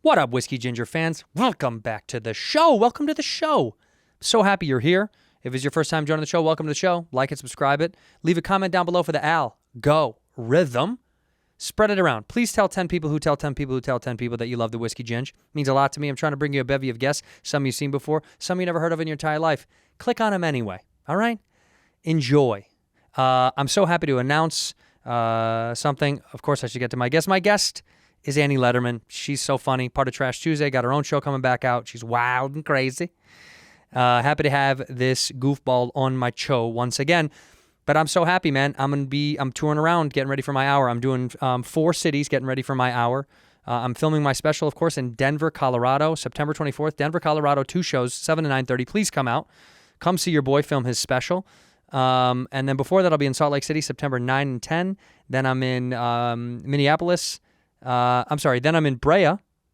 What up, Whiskey Ginger fans? Welcome back to the show. Welcome to the show. So happy you're here. If it's your first time joining the show, welcome to the show. Like it, subscribe it. Leave a comment down below for the Go rhythm. Spread it around. Please tell 10 people who tell 10 people who tell 10 people that you love the Whiskey Ginge. It means a lot to me. I'm trying to bring you a bevy of guests. Some you've seen before. Some you never heard of in your entire life. Click on them anyway. All right? Enjoy. I'm so happy to announce something. Of course, I should get to my guest. My guest is Annie Lederman. She's so funny. Part of Trash Tuesday. Got her own show coming back out. She's wild and crazy. Happy to have this goofball on my show once again. But I'm so happy, man. I'm touring around, getting ready for my hour. I'm doing 4 cities, getting ready for my hour. I'm filming my special, of course, in Denver, Colorado, September 24th. Denver, Colorado, 2 shows, 7 to 9:30. Please come out. Come see your boy film his special. And then before that, I'll be in Salt Lake City, September 9 and 10. Then I'm in Minneapolis. Then I'm in Brea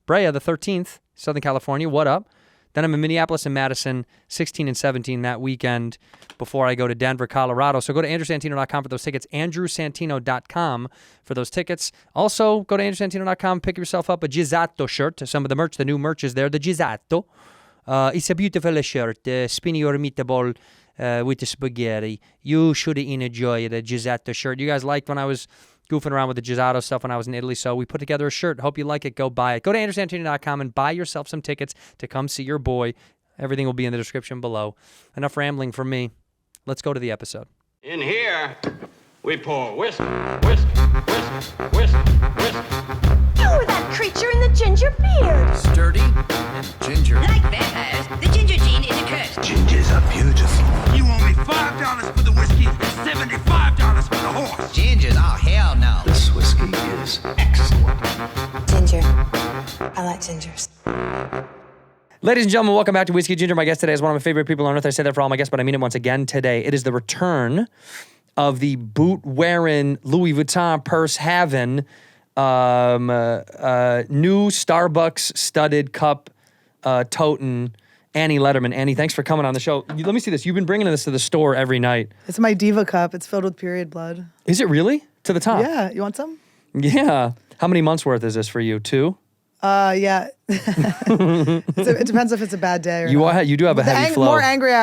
the 13th, Southern California. What up? Then I'm in Minneapolis and Madison, 16 and 17 that weekend before I go to Denver, Colorado. So go to andrewsantino.com for those tickets, andrewsantino.com for those tickets. Also, go to andrewsantino.com, pick yourself up a Gizzato shirt. Some of the merch, the new merch is there, the Gizzato. It's a beautiful shirt, spinny or meatball with the spaghetti. You should enjoy the Gizzato shirt. You guys liked when I was goofing around with the Gizzato stuff when I was in Italy, so we put together a shirt. Hope you like it. Go buy it. Go to andrewsantino.com and buy yourself some tickets to come see your boy. Everything will be in the description below. Enough rambling from me. Let's go to the episode. In here, we pour whisk, whisk, whisk, whisk, whisk. You're that creature in the ginger beard. Sturdy and ginger. Like vampires, the ginger gene is a curse. Gingers are beautiful. You owe me $5 for the whiskey and $75 for the horse. Gingers? Oh, hell no. This whiskey is excellent. Ginger. I like gingers. Ladies and gentlemen, welcome back to Whiskey Ginger. My guest today is one of my favorite people on earth. I say that for all my guests, but I mean it once again today. It is the return of the boot-wearing, Louis Vuitton purse-having, new Starbucks studded cup toting Annie Lederman. Annie, thanks for coming on the show. Let me see this. You've been bringing this to the store every night. It's my Diva Cup. It's filled with period blood. Is it really? To the top? Yeah. You want some? Yeah. How many months worth is this for you? 2? Yeah. It depends if it's a bad day or not. You do have a heavy flow. The angrier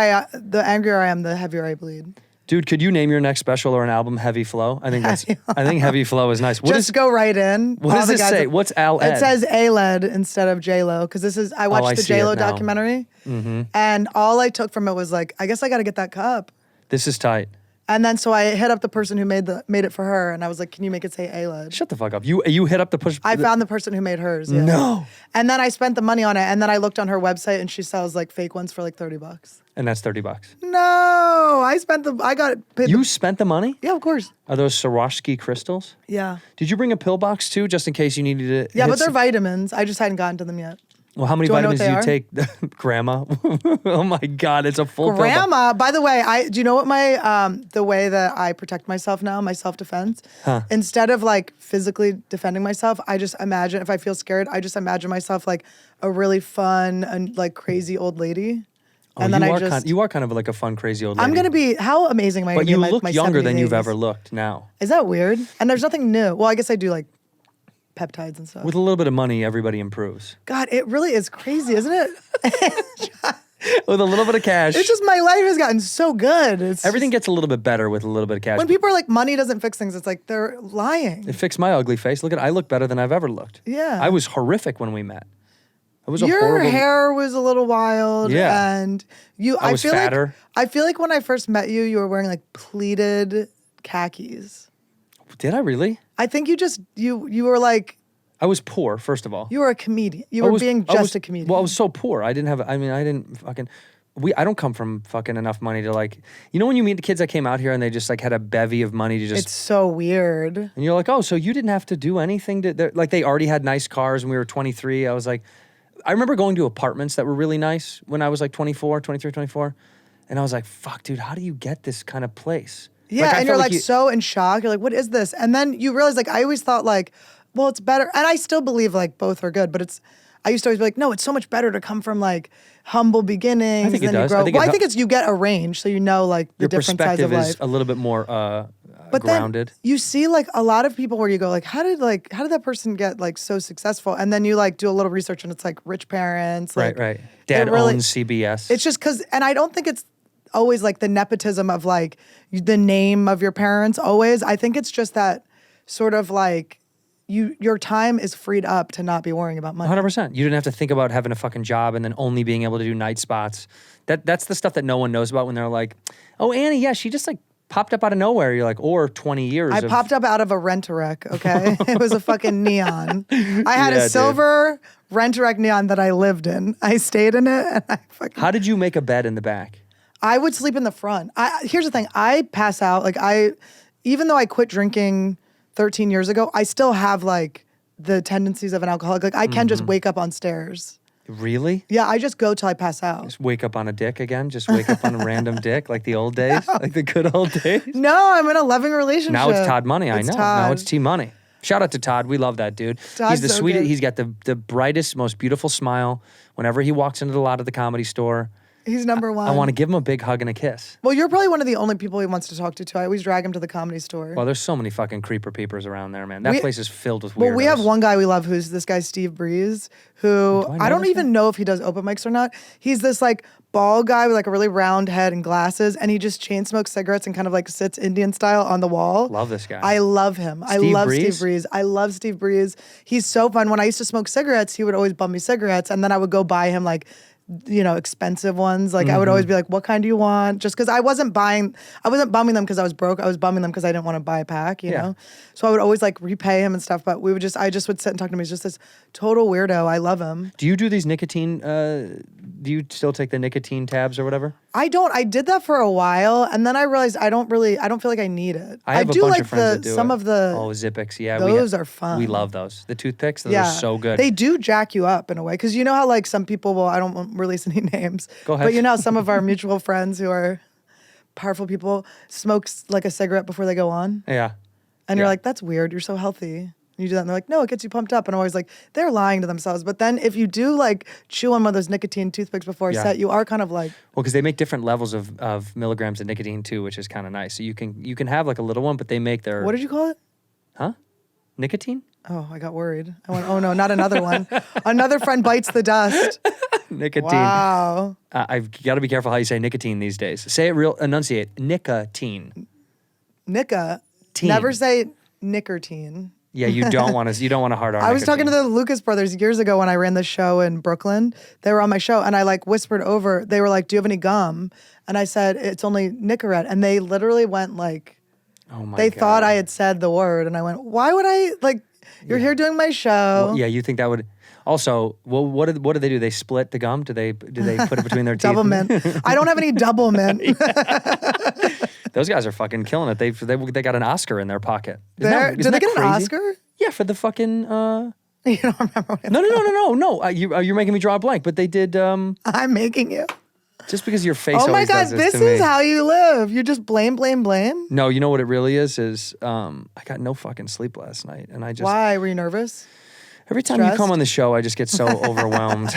I am, the heavier I bleed. Dude, could you name your next special or an album Heavy Flow? I think Heavy Flow is nice. Go right in. What does it say? What's Al Ed? It says A-Led instead of J-Lo because I watched the J-Lo documentary and all I took from it was like, I guess I got to get that cup. This is tight. And then so I hit up the person who made it for her, and I was like, "Can you make it say A-Led?" Shut the fuck up. You hit up the push. I found the person who made hers. Yeah. No. And then I spent the money on it, and then I looked on her website, and she sells like fake ones for like $30. And that's $30. No, I got it. You spent the money? Yeah, of course. Are those Swarovski crystals? Yeah. Did you bring a pill box too, just in case you needed it? Yeah, but they're vitamins. I just hadn't gotten to them yet. Well, how many vitamins do you take? Grandma. Oh my God, it's a full Grandma. By the way, do you know what the way that I protect myself now, my self-defense? Huh. Instead of like physically defending myself, I just imagine, if I feel scared, I just imagine myself like a really fun and like crazy old lady. Oh, and then you are kind of like a fun, crazy old lady. I'm going to be, how amazing am I going to be? But you look younger 70s, than you've 80s? ever looked now. Is that weird? And there's nothing new. Well, I guess I do like peptides and stuff. With a little bit of money, everybody improves. God, it really is crazy, isn't it? With a little bit of cash. It's just my life has gotten so good. Everything gets a little bit better with a little bit of cash. When people are like, money doesn't fix things, it's like they're lying. It fixed my ugly face. I look better than I've ever looked. Yeah. I was horrific when we met. Your hair was a little wild. Yeah. And I was fatter. I feel like when I first met you, you were wearing like pleated khakis. Did I really? I think you were like, I was poor, first of all. you were a comedian. You were being just a comedian. Well, I was so poor. I didn't fucking... I don't come from fucking enough money to like... You know when you meet the kids that came out here and they just like had a bevy of money to just... It's so weird. And you're like, oh, so you didn't have to do anything to... Like they already had nice cars when we were 23. I was like... I remember going to apartments that were really nice when I was like 24. And I was like, fuck, dude, how do you get this kind of place? Yeah, and you're like so in shock. You're like, what is this? And then you realize, like, I always thought like, well, it's better. And I still believe like both are good, but I used to always be like, no, it's so much better to come from like humble beginnings. I think it and then does. You grow. I think it's you get a range, so you know like the your different sides of perspective life. is a little bit more but grounded. then you see like a lot of people where you go like, how did that person get like so successful? And then you like do a little research and it's like rich parents. Like, Right. Dad owns CBS. It's just because, and I don't think it's always like the nepotism of like the name of your parents always. I think it's just that sort of like your time is freed up to not be worrying about money. 100%. You didn't have to think about having a fucking job and then only being able to do night spots. That's the stuff that no one knows about when they're like, oh, Annie, yeah, she just like popped up out of nowhere. You're like, or 20 years. I popped up out of a Rent-A-Wreck, okay? It was a fucking neon. I had a silver Rent-A-Wreck neon that I lived in. I stayed in it and I fucking... How did you make a bed in the back? I would sleep in the front. Here's the thing. I pass out. Like even though I quit drinking 13 years ago, I still have like the tendencies of an alcoholic. Like I can just wake up on stairs. Really? Yeah, I just go till I pass out. Just wake up on a dick again? Just wake up on a random dick like the old days? Like the good old days? No, I'm in a loving relationship. Now it's Todd Money, I know. Todd. Now it's T Money. Shout out to Todd. We love that dude. Todd's He's the so sweetest. good. He's got the brightest, most beautiful smile. Whenever he walks into the lot of the Comedy Store, He's number one. I want to give him a big hug and a kiss. Well, you're probably one of the only people he wants to talk to, too. I always drag him to the Comedy Store. Well, there's so many fucking creeper peepers around there, man. That place is filled with weirdos. Well, we have one guy we love who's this guy, Steve Breeze, who I don't even know if he does open mics or not. He's this like bald guy with like a really round head and glasses, and he just chain smokes cigarettes and kind of like sits Indian style on the wall. Love this guy. I love him. I love Steve Breeze. I love Steve Breeze. He's so fun. When I used to smoke cigarettes, he would always bum me cigarettes, and then I would go buy him like, you know, expensive ones. Like I would always be like, what kind do you want? Just because I wasn't bumming them because I was broke. I was bumming them because I didn't want to buy a pack, you know? So I would always like repay him and stuff, but I just would sit and talk to him. He's just this total weirdo. I love him. Do you do these nicotine, do you still take the nicotine tabs or whatever? I don't. I did that for a while, and then I realized I don't feel like I need it. I have do a bunch like of friends that do some it. of the Oh, Zippix, yeah. those are fun. We love those. The toothpicks, those are so good. They do jack you up in a way, because you know how like some people will, I don't want to release any names. Go ahead. But you know how some of our mutual friends who are powerful people smokes like a cigarette before they go on? Yeah. And you're like, that's weird. You're so healthy. And you do that, and they're like, no, it gets you pumped up. And I'm always like, they're lying to themselves. But then if you do like chew on one of those nicotine toothpicks before a set, you are kind of like... Well, because they make different levels of milligrams of nicotine too, which is kind of nice. So you can have like a little one, but they make their... What did you call it? Huh? Nicotine? Oh, I got worried. I went, oh no, not another one. Another friend bites the dust. Nicotine. Wow. I've got to be careful how you say nicotine these days. Say it real, enunciate. Nicotine. Nicka. Teen. Never say nicotine. Yeah, you don't want to hard on. I was talking to the Lucas brothers years ago when I ran this show in Brooklyn. They were on my show, and I like whispered over. They were like, "Do you have any gum?" And I said, "It's only Nicorette." And they literally went like, "Oh my!" They God. thought I had said the word, and I went, "Why would I like? You're here doing my show." Well, yeah, you think that would. Also, well, what do they do? They split the gum? Do they put it between their teeth? Double mint. I don't have any double mint. Those guys are fucking killing it. They got an Oscar in their pocket. Did they get an Oscar? Yeah, for the fucking. You don't remember what it's No. You're making me draw a blank, but they did. I'm making you. Just because your face. Oh my always God, does this to me. is how you live. You just blame. No, you know what it really is I got no fucking sleep last night, and I just. Why were you nervous? Every time Stressed? you come on the show, I just get so overwhelmed.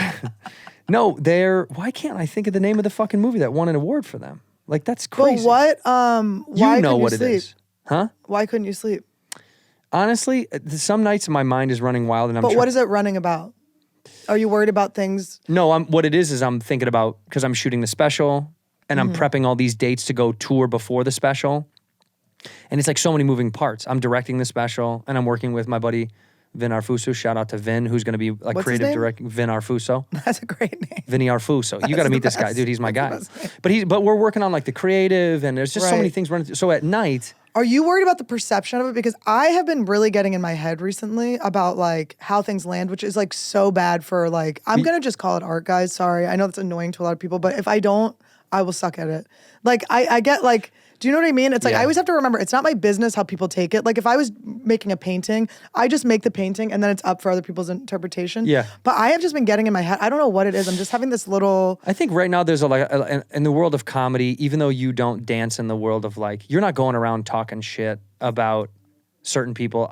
No, why can't I think of the name of the fucking movie that won an award for them? Like that's crazy. But why you know couldn't what you it sleep? is, huh? Why couldn't you sleep? Honestly, some nights my mind is running wild, and I'm. But what is it running about? Are you worried about things? No, what it is I'm thinking about because I'm shooting the special, and I'm prepping all these dates to go tour before the special, and it's like so many moving parts. I'm directing the special, and I'm working with my buddy Vin Arfuso. Shout out to Vin, who's going to be like What's his creative name? directing. Vin Arfuso. That's a great name. Vinny Arfuso. You got to meet this guy, best. dude. He's my guy. That's the best name. But we're working on like the creative, and there's just so Right. many things running through. So at night. Are you worried about the perception of it? Because I have been really getting in my head recently about like how things land, which is like so bad for like, I'm going to just call it art, guys. Sorry. I know that's annoying to a lot of people, but if I don't, I will suck at it. Like I get like, do you know what I mean? It's like, Yeah. I always have to remember, it's not my business how people take it. Like if I was making a painting, I just make the painting and then it's up for other people's interpretation. Yeah. But I have just been getting in my head. I don't know what it is. I'm just having this little... I think right now there's in the world of comedy, even though you don't dance in the world of like, you're not going around talking shit about certain people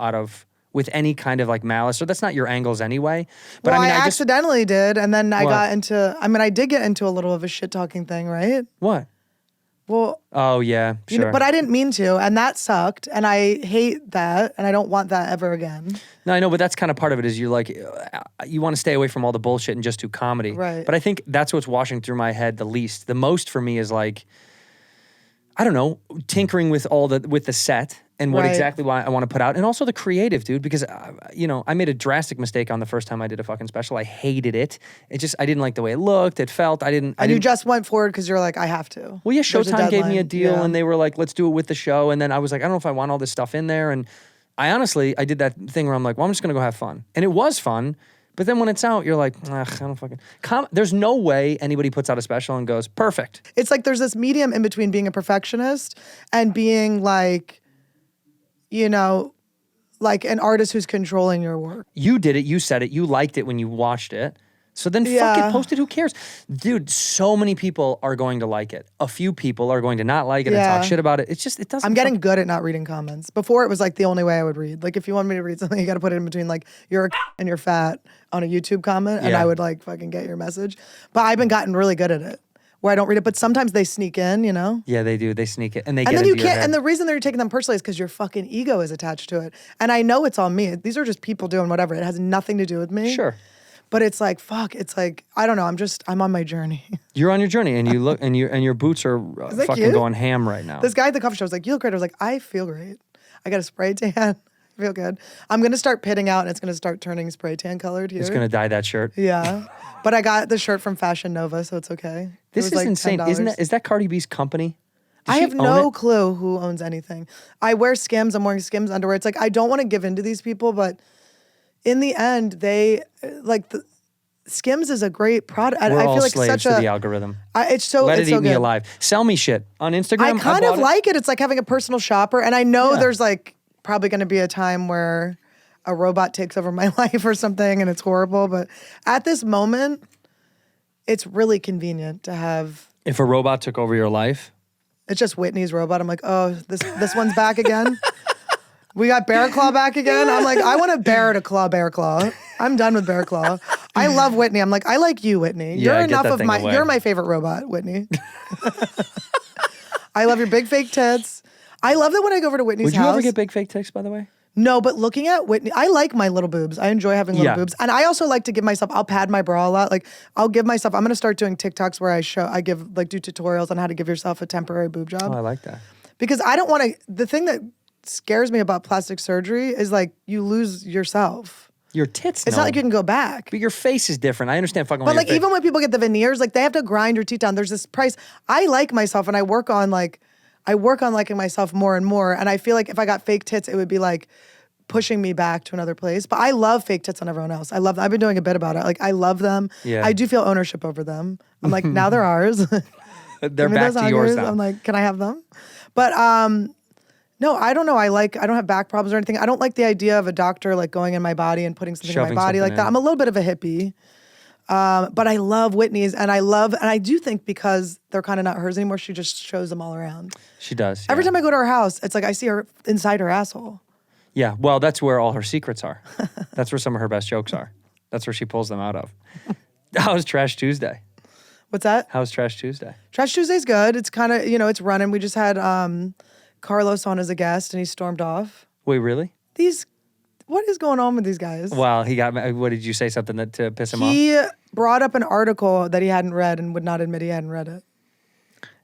with any kind of like malice, or that's not your angles anyway. But Well, I mean, I accidentally did. And then I What? got into, I did get into a little of a shit talking thing, right? What? Well, Oh yeah, you know, sure. but I didn't mean to, and that sucked, and I hate that, and I don't want that ever again. No, I know, but that's kind of part of it. Is you're like, you want to stay away from all the bullshit and just do comedy. Right. But I think that's what's washing through my head the least. The most for me is like, I don't know, tinkering with the set and what Right. exactly why I want to put out, and also the creative, dude. Because I made a drastic mistake on the first time I did a fucking special. I hated it. I didn't like the way it looked. It felt. And you just went forward because you're like, I have to. Well, yeah, There's a Showtime gave me a deadline. deal, Yeah. and they were like, let's do it with the show. And then I was like, I don't know if I want all this stuff in there. And I honestly did that thing where I'm like, well, I'm just gonna go have fun, and it was fun. But then when it's out, you're like, I don't fucking. There's no way anybody puts out a special and goes, perfect. It's like there's this medium in between being a perfectionist and being like, like an artist who's controlling your work. You did it. You said it. You liked it when you watched it. So then fuck it, post it. Who cares? Dude, so many people are going to like it. A few people are going to not like it and talk shit about it. It's just, it doesn't. I'm getting good at not reading comments. Before it was like the only way I would read. Like if you want me to read something, you got to put it in between like you're a and you're fat on a YouTube comment, and Yeah. I would like fucking get your message. But I've been gotten really good at it, where I don't read it. But sometimes they sneak in, Yeah, they do. They sneak it and they And get then into you your can't. head. And the reason they're taking them personally is because your fucking ego is attached to it. And I know it's all me. These are just people doing whatever. It has nothing to do with me. Sure. But it's like fuck. It's like I don't know. I'm on my journey. You're on your journey, and you look, and your boots are that fucking cute? going ham right now. This guy at the coffee shop was like, "You look great." I was like, "I feel great. I got a spray tan. I feel good. I'm gonna start pitting out, and it's gonna start turning spray tan colored here." It's gonna dye that shirt. Yeah, but I got the shirt from Fashion Nova, so it's okay. It This was is like insane, $10. isn't it? Is that Cardi B's company? Does I she have own no it? clue who owns anything. I wear Skims. I'm wearing Skims underwear. It's like I don't want to give in to these people, but in the end, they like Skims is a great product. We're I all feel like slaves such to a. the algorithm. It's so. Let it's it so eat me good. alive. Sell me shit on Instagram. I kind of bought like it. It's like having a personal shopper, and I know Yeah. there's like probably going to be a time where a robot takes over my life or something, and it's horrible. But at this moment, it's really convenient to have. If a robot took over your life, It's just Whitney's robot. I'm like, oh, this one's back again. We got Bear Claw back again. I'm like, I want a bear to claw Bear Claw. I'm done with Bear Claw. I love Whitney. I'm like, I like you, Whitney. Yeah, You're get enough that of thing away. You're my favorite robot, Whitney. I love your big fake tits. I love that when I go over to Whitney's would you house. ever get big fake ticks? By the way, No, but looking at Whitney, I like my little boobs. I enjoy having little Yeah. boobs. And I also like to give myself, I'll pad my bra a lot. Like I'm going to start doing TikToks where do tutorials on how to give yourself a temporary boob job. oh, I like that. Because I don't want to, the thing that scares me about plastic surgery is like you lose yourself. Your tits. It's not like you can go back. But your face is different. I understand fucking. But with like your face. even when people get the veneers, like they have to grind your teeth down. There's this price. I like myself and I work on liking myself more and more. And I feel like if I got fake tits, it would be like pushing me back to another place. But I love fake tits on everyone else. I've been doing a bit about it. Like I love them. Yeah. I do feel ownership over them. I'm like, now they're ours. they're Give me back those to yours hungers. now. I'm like, can I have them? But no, I don't know. I don't have back problems or anything. I don't like the idea of a doctor like going in my body and putting something Shoving in my body something like that. in. I'm a little bit of a hippie. But I love Whitney's and I do think because they're kind of not hers anymore, she just shows them all around. She does. Every yeah. time I go to her house, it's like I see her inside her asshole. Yeah, well, that's where all her secrets are. That's where some of her best jokes are. That's where she pulls them out of. How's Trash Tuesday? What's that? How's Trash Tuesday? Trash Tuesday's good. It's kind of, it's running. We just had Carlos on as a guest and he stormed off. Wait, really? What is going on with these guys? Well, he got. What did you say? Something to piss him off? He brought up an article that he hadn't read and would not admit he hadn't read it.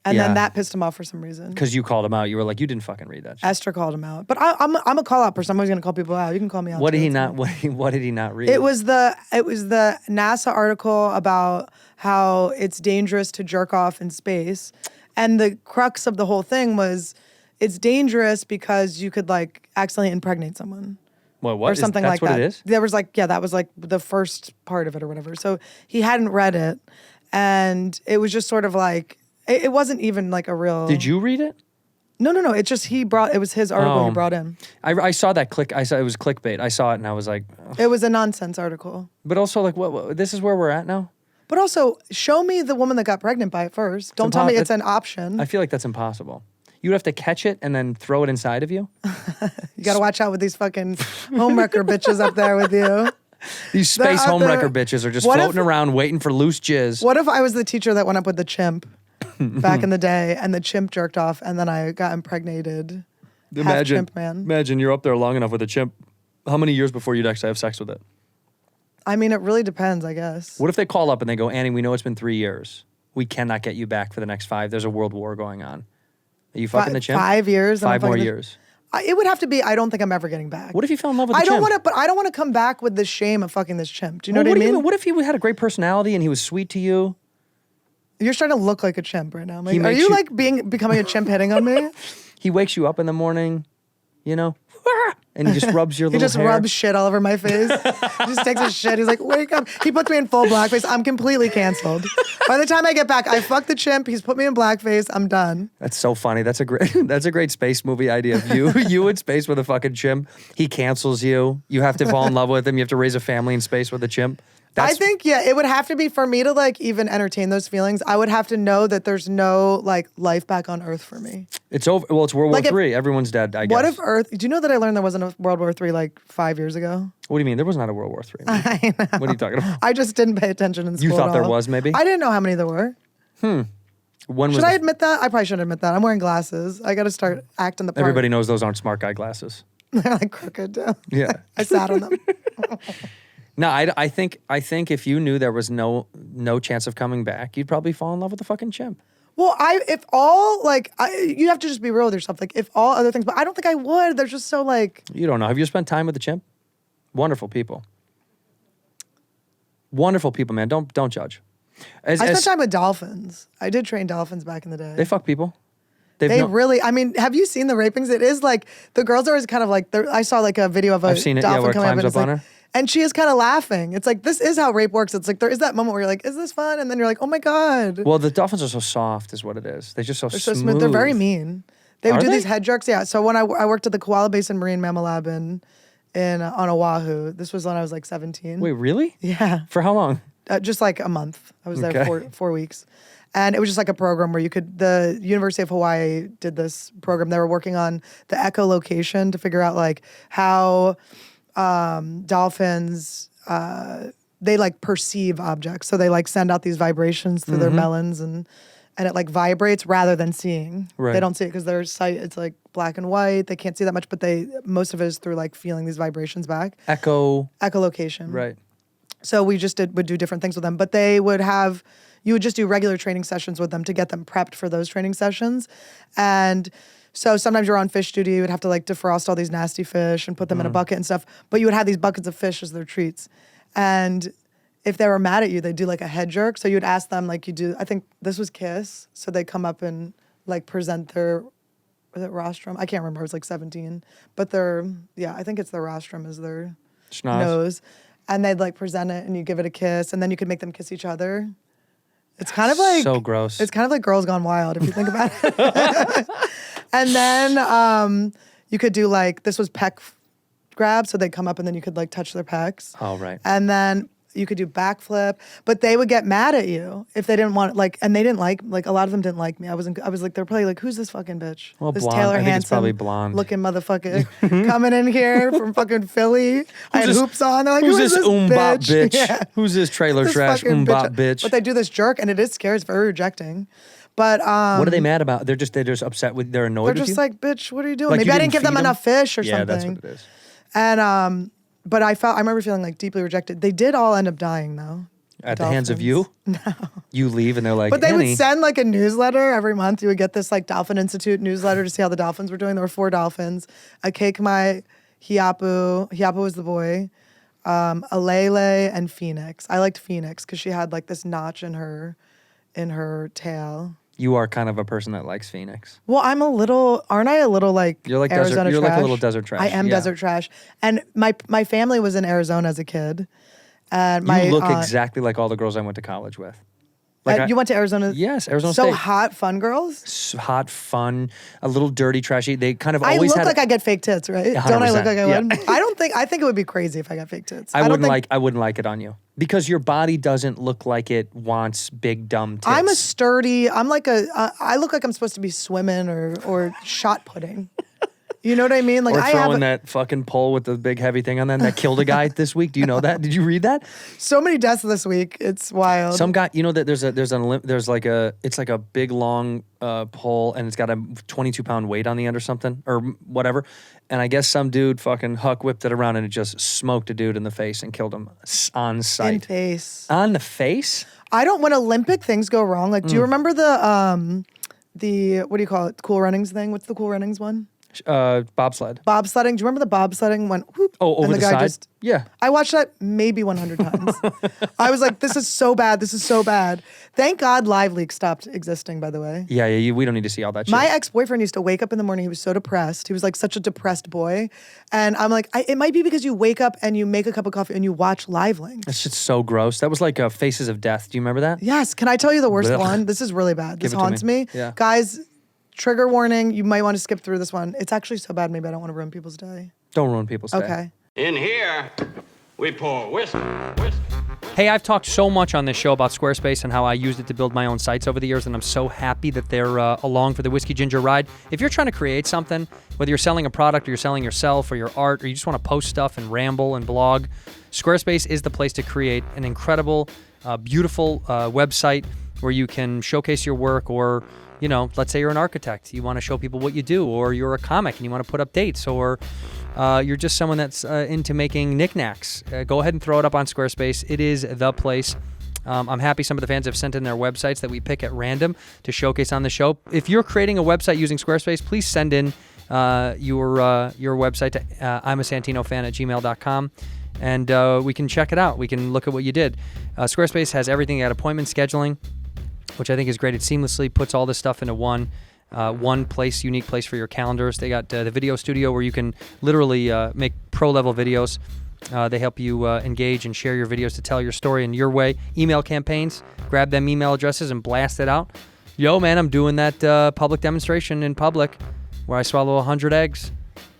And Yeah. then that pissed him off for some reason. Because you called him out. You were like, you didn't fucking read that shit. Esther called him out. But I'm a call out person. I'm always going to call people out. You can call me out. What did too. he It's not? fine. What did he not read? It was the NASA article about how it's dangerous to jerk off in space. And the crux of the whole thing was it's dangerous because you could like accidentally impregnate someone. What? What? Or something That's like that. what it is? There was like, that was like the first part of it or whatever. So he hadn't read it. And it was just sort of like, it wasn't even like a real. Did you read it? No. It's just it was his article he brought in. I saw that I saw it was clickbait. I saw it and I was like, ugh. It was a nonsense article. But also like, what? This is where we're at now. But also, show me the woman that got pregnant by it first. Don't tell me it's an option. I feel like that's impossible. You'd have to catch it and then throw it inside of you. You got to watch out with these fucking homewrecker bitches up there with you. These space They're out there. homewrecker bitches are just What floating if- around waiting for loose jizz. What if I was the teacher that went up with the chimp? back in the day, and the chimp jerked off, and then I got impregnated. Half chimp man. Imagine you're up there long enough with a chimp. How many years before you'd actually have sex with it? I mean, it really depends, I guess. What if they call up and they go, Annie, we know it's been 3 years. We cannot get you back for the next 5. There's a world war going on. Are you fucking the chimp? 5 years? 5 more years. It would have to be, I don't think I'm ever getting back. What if you fell in love with the I chimp? don't want to, but I don't want to come back with the shame of fucking this chimp. Do you know what I mean? What if he had a great personality and he was sweet to you? You're starting to look like a chimp right now. I'm like, He are makes you you- like becoming a chimp hitting on me? He wakes you up in the morning, you know, and he just rubs your He little just hair. rubs shit all over my face. He just takes his shit. He's like, wake up. He puts me in full blackface. I'm completely canceled. By the time I get back, I fuck the chimp. He's put me in blackface. I'm done. That's so funny. That's a great space movie idea. You in space with a fucking chimp. He cancels you. You have to fall in love with him. You have to raise a family in space with a chimp. I think, yeah, it would have to be for me to like even entertain those feelings. I would have to know that there's no like life back on Earth for me. It's over. Well, it's World War Like if- III. Everyone's dead, I guess. What if Earth, do you know that I learned there wasn't a World War III like 5 years ago? What do you mean? There was not a World War III. I know. What are you talking about? I just didn't pay attention in school. You thought at there all. was, maybe? I didn't know how many there were. When was Should the- I admit that? I probably shouldn't admit that. I'm wearing glasses. I got to start acting the part. Everybody knows those aren't smart guy glasses. They're like crooked too. Yeah. I sat on them. No, I think if you knew there was no chance of coming back, you'd probably fall in love with the fucking chimp. Well, you have to just be real with yourself. Like if all other things, but I don't think I would. They're just so like. You don't know. Have you spent time with the chimp? Wonderful people. Wonderful people, man. Don't judge. I spent time with dolphins. I did train dolphins back in the day. They fuck people. Really, I mean, have you seen the rapings? It is like, the girls are always kind of like, I saw like a video of a I've seen it, yeah, dolphin where it coming up climbs and it's up on like, her. and she is kind of laughing. It's like, this is how rape works. It's like, there is that moment where you're like, is this fun? And then you're like, oh my God. Well, the dolphins are so soft is what it is. They're just so They're smooth. so smooth. They're very mean. They would Are do they? these head jerks. Yeah. So when I worked at the Koala Basin Marine Mammal Lab on Oahu, this was when I was like 17. Wait, really? Yeah. For how long? Just like a month. I was there Okay. 4 weeks. And it was just like a program where the University of Hawaii did this program. They were working on the echolocation to figure out like how dolphins, they like perceive objects. So they like send out these vibrations through their melons and it like vibrates rather than seeing. Right. They don't see it because their sight, it's like black and white. They can't see that much, but most of it is through like feeling these vibrations back. Echolocation. Right. So we just would do different things with them, but you would just do regular training sessions with them to get them prepped for those training sessions. And so sometimes you're on fish duty, you would have to like defrost all these nasty fish and put them in a bucket and stuff, but you would have these buckets of fish as their treats. And if they were mad at you, they'd do like a head jerk. So you'd ask them like you do, I think this was Kiss. So they come up and like present their, was it rostrum? I can't remember, I was like 17. But I think it's their rostrum is their Schnoz. nose. And they'd like present it and you give it a kiss and then you could make them kiss each other. It's kind of like so gross. It's kind of like Girls Gone Wild if you think about it. And then you could do like, this was peck grab, so they'd come up and then you could like touch their pecs. Oh, right. And then you could do backflip, but they would get mad at you if they didn't want and they didn't like a lot of them didn't like me. I was like, they're probably like, who's this fucking bitch? Well, this blonde. Taylor I think it's Hanson probably blonde. looking motherfucker coming in here from fucking Philly. I had this- hoops on. They're like, Who's who is this bitch? bitch? Yeah. Who's this trailer This trash fucking bitch? But they do this jerk, and it is scary. It's very rejecting. But What are they mad about? They're just upset with. They're annoyed they're with just you. like, bitch, what are you doing? Like Maybe you I didn't didn't give them feed 'em? enough fish or Yeah, something. that's what it is. And but I remember feeling like deeply rejected. They did all end up dying though. At the hands of you? No. You leave and they're like, But they Annie. would send like a newsletter every month. You would get this like Dolphin Institute newsletter to see how the dolphins were doing. There were 4 dolphins. A Keikmai, Hiapu. Hiapu was the boy. Alele and Phoenix. I liked Phoenix because she had like this notch in her tail. You are kind of a person that likes Phoenix. Well, aren't I a little like You're like Arizona desert. You're trash? like a little desert trash. I am yeah. desert trash. And my family was in Arizona as a kid. And You look exactly like all the girls I went to college with. Like you went to Arizona? Yes, Arizona So State. hot, fun girls? Hot, fun, a little dirty, trashy. They kind of I always look had. like I get fake tits, right? Don't I look 100%, like I yeah. would? I think it would be crazy if I got fake tits. I don't wouldn't think, I wouldn't like it on you because your body doesn't look like it wants big dumb tits. I'm a sturdy. I'm like I look like I'm supposed to be swimming or shot putting. You know what I mean? Like Or I throwing have that fucking pole with the big heavy thing on that killed a guy this week. Do you know that? Did you read that? so many deaths this week. It's wild. Some guy, you know that there's like a big long pole and it's got a 22-pound weight on the end or something or whatever. And I guess some dude fucking huck whipped it around and it just smoked a dude in the face and killed him on sight. In face. On the face? I don't, when Olympic things go wrong, like, do you remember the, what do you call it? Cool Runnings thing? What's the Cool Runnings one? Bobsled. Bobsledding. Do you remember the bobsledding went whoop? Oh, over and the side? Yeah. I watched that maybe 100 times. I was like, this is so bad. This is so bad. Thank God Live Leak stopped existing, by the way. Yeah, we don't need to see all that shit. My ex-boyfriend used to wake up in the morning. He was so depressed. He was like such a depressed boy. And I'm like, it might be because you wake up and you make a cup of coffee and you watch Live Links. That shit's so gross. That was like Faces of Death. Do you remember that? Yes. Can I tell you the worst Blech. one? This is really bad. This Give it to haunts me. me. Yeah. Guys, trigger warning. You might want to skip through this one. It's actually so bad. Maybe I don't want to ruin people's day. Don't ruin people's day. Okay. In here, we pour whiskey, whiskey. Hey, I've talked so much on this show about Squarespace and how I used it to build my own sites over the years, and I'm so happy that they're along for the Whiskey Ginger ride. If you're trying to create something, whether you're selling a product or you're selling yourself or your art, or you just want to post stuff and ramble and blog, Squarespace is the place to create an incredible, beautiful website where you can showcase your work, or, you know, let's say you're an architect. You want to show people what you do, or you're a comic and you want to put up dates, or you're just someone that's into making knickknacks. Go ahead and throw it up on Squarespace. It is the place. I'm happy some of the fans have sent in their websites that we pick at random to showcase on the show. If you're creating a website using Squarespace, please send in your website to imasantino@gmail.com, and we can check it out. We can look at what you did. Squarespace has everything at appointment scheduling, which I think is great. It seamlessly puts all this stuff into one place, unique place for your calendars. They got the video studio where you can literally make pro-level videos. They help you engage and share your videos to tell your story in your way. Email campaigns, grab them email addresses and blast it out. Yo, man, I'm doing that public demonstration in public where I swallow 100 eggs.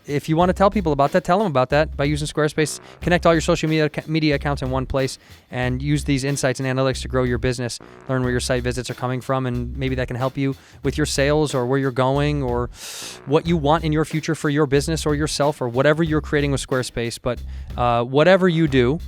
If you want to tell people about that, tell them about that by using Squarespace. Connect all your social media accounts in one place and use these insights and analytics to grow your business. Learn where your site visits are coming from, and maybe that can help you with your sales or where you're going or what you want in your future for your business or yourself or whatever you're creating with Squarespace. But whatever you do,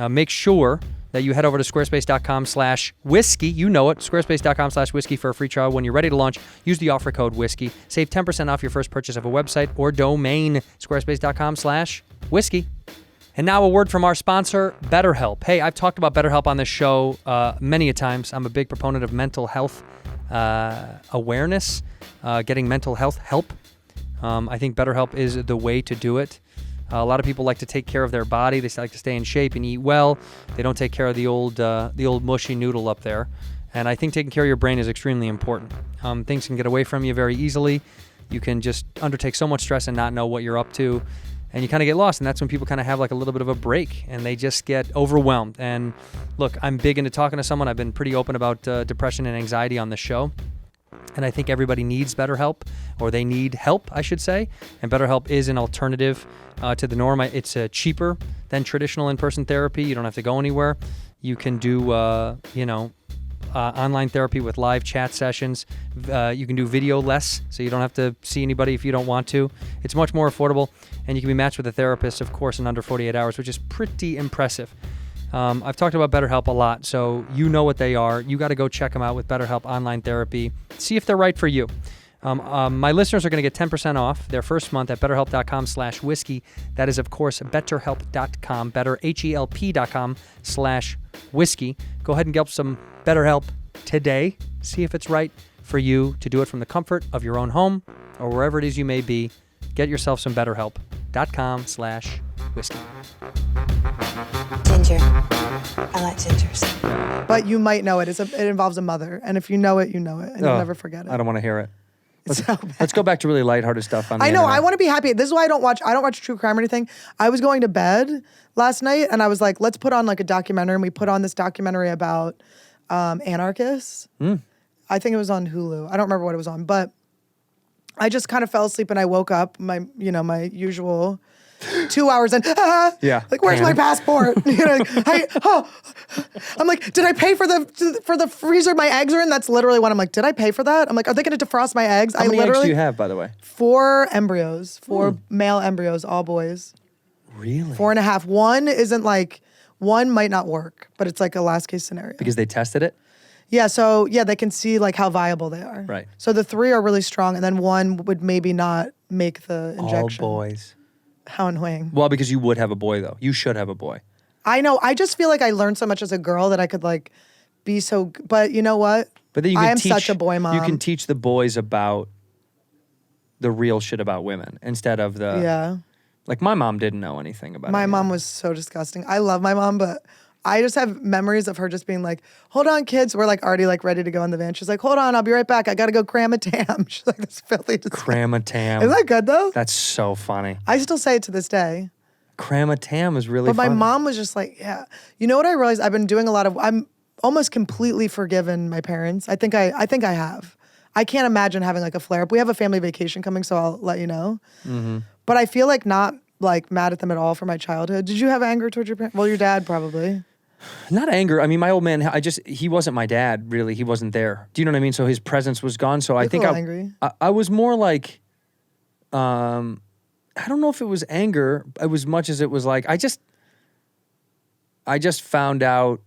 make sure that you head over to squarespace.com/whiskey. You know it, squarespace.com/whiskey for a free trial. When you're ready to launch, use the offer code whiskey. Save 10% off your first purchase of a website or domain, squarespace.com/whiskey. And now a word from our sponsor, BetterHelp. Hey, I've talked about BetterHelp on this show many a times. I'm a big proponent of mental health awareness, getting mental health help. I think BetterHelp is the way to do it. A lot of people like to take care of their body. They like to stay in shape and eat well. They don't take care of the old mushy noodle up there. And I think taking care of your brain is extremely important. Things can get away from you very easily. You can just undertake so much stress and not know what you're up to. And you kind of get lost. And that's when people kind of have like a little bit of a break and they just get overwhelmed. And look, I'm big into talking to someone. I've been pretty open about depression and anxiety on the show. And I think everybody needs BetterHelp, or they need help, I should say. And BetterHelp is an alternative to the norm. It's cheaper than traditional in-person therapy. You don't have to go anywhere. You can do, online therapy with live chat sessions. You can do video less, so you don't have to see anybody if you don't want to. It's much more affordable, and you can be matched with a therapist, of course, in under 48 hours, which is pretty impressive. I've talked about BetterHelp a lot, so you know what they are. You got to go check them out with BetterHelp Online Therapy. See if they're right for you. My listeners are going to get 10% off their first month at betterhelp.com/whiskey. That is, of course, betterhelp.com, betterhelp.com/whiskey. Go ahead and get some BetterHelp today. See if it's right for you to do it from the comfort of your own home or wherever it is you may be. Get yourself some betterhelp.com/whiskey. Ginger. I like gingers. But you might know it. It involves a mother. And if you know it, you know it. And you'll never forget it. I don't want to hear it. So Let's go back to really lighthearted stuff on the I know. internet. I want to be happy. This is why I don't watch true crime or anything. I was going to bed last night and I was like, let's put on like a documentary. And we put on this documentary about anarchists. I think it was on Hulu. I don't remember what it was on, but I just kind of fell asleep and I woke up, my usual 2 hours in. Yeah. Like, where's my Panic. passport? I'm like, did I pay for the freezer my eggs are in? That's literally what I'm like, did I pay for that? I'm like, are they going to defrost my eggs? How many eggs do you have, by the way? 4 embryos, 4 male embryos, all boys. Really? 4.5. One isn't like, one might not work, but it's like a last case scenario. Because they tested it? Yeah, so yeah, they can see like how viable they are. Right. So the 3 are really strong, and then one would maybe not make the injection. All boys. How annoying. Well, because you would have a boy, though. You should have a boy. I know. I just feel like I learned so much as a girl that I could like be so. But you know what? But then you can I am teach, such a boy mom. You can teach the boys about the real shit about women instead of the. Yeah. Like my mom didn't know anything about it. My mom was so disgusting. I love my mom, but I just have memories of her just being like, hold on, kids. We're like already like ready to go in the van. She's like, hold on, I'll be right back. I got to go cram a tam. She's like, this filthy. Cram a tam. Isn't that good though? That's so funny. I still say it to this day. Cram a tam is really But my funny. mom was just like, yeah. You know what I realized? I've been doing I'm almost completely forgiven my parents. I think I have. I can't imagine having like a flare up. We have a family vacation coming, so I'll let you know. Mm-hmm. But I feel like not like mad at them at all for my childhood. Did you have anger towards your parents? Well, your dad probably. Not anger. I mean, my old man, he wasn't my dad, really. He wasn't there. Do you know what I mean? So his presence was gone. So I think angry. I was more like, I don't know if it was anger as much as it was like, I just found out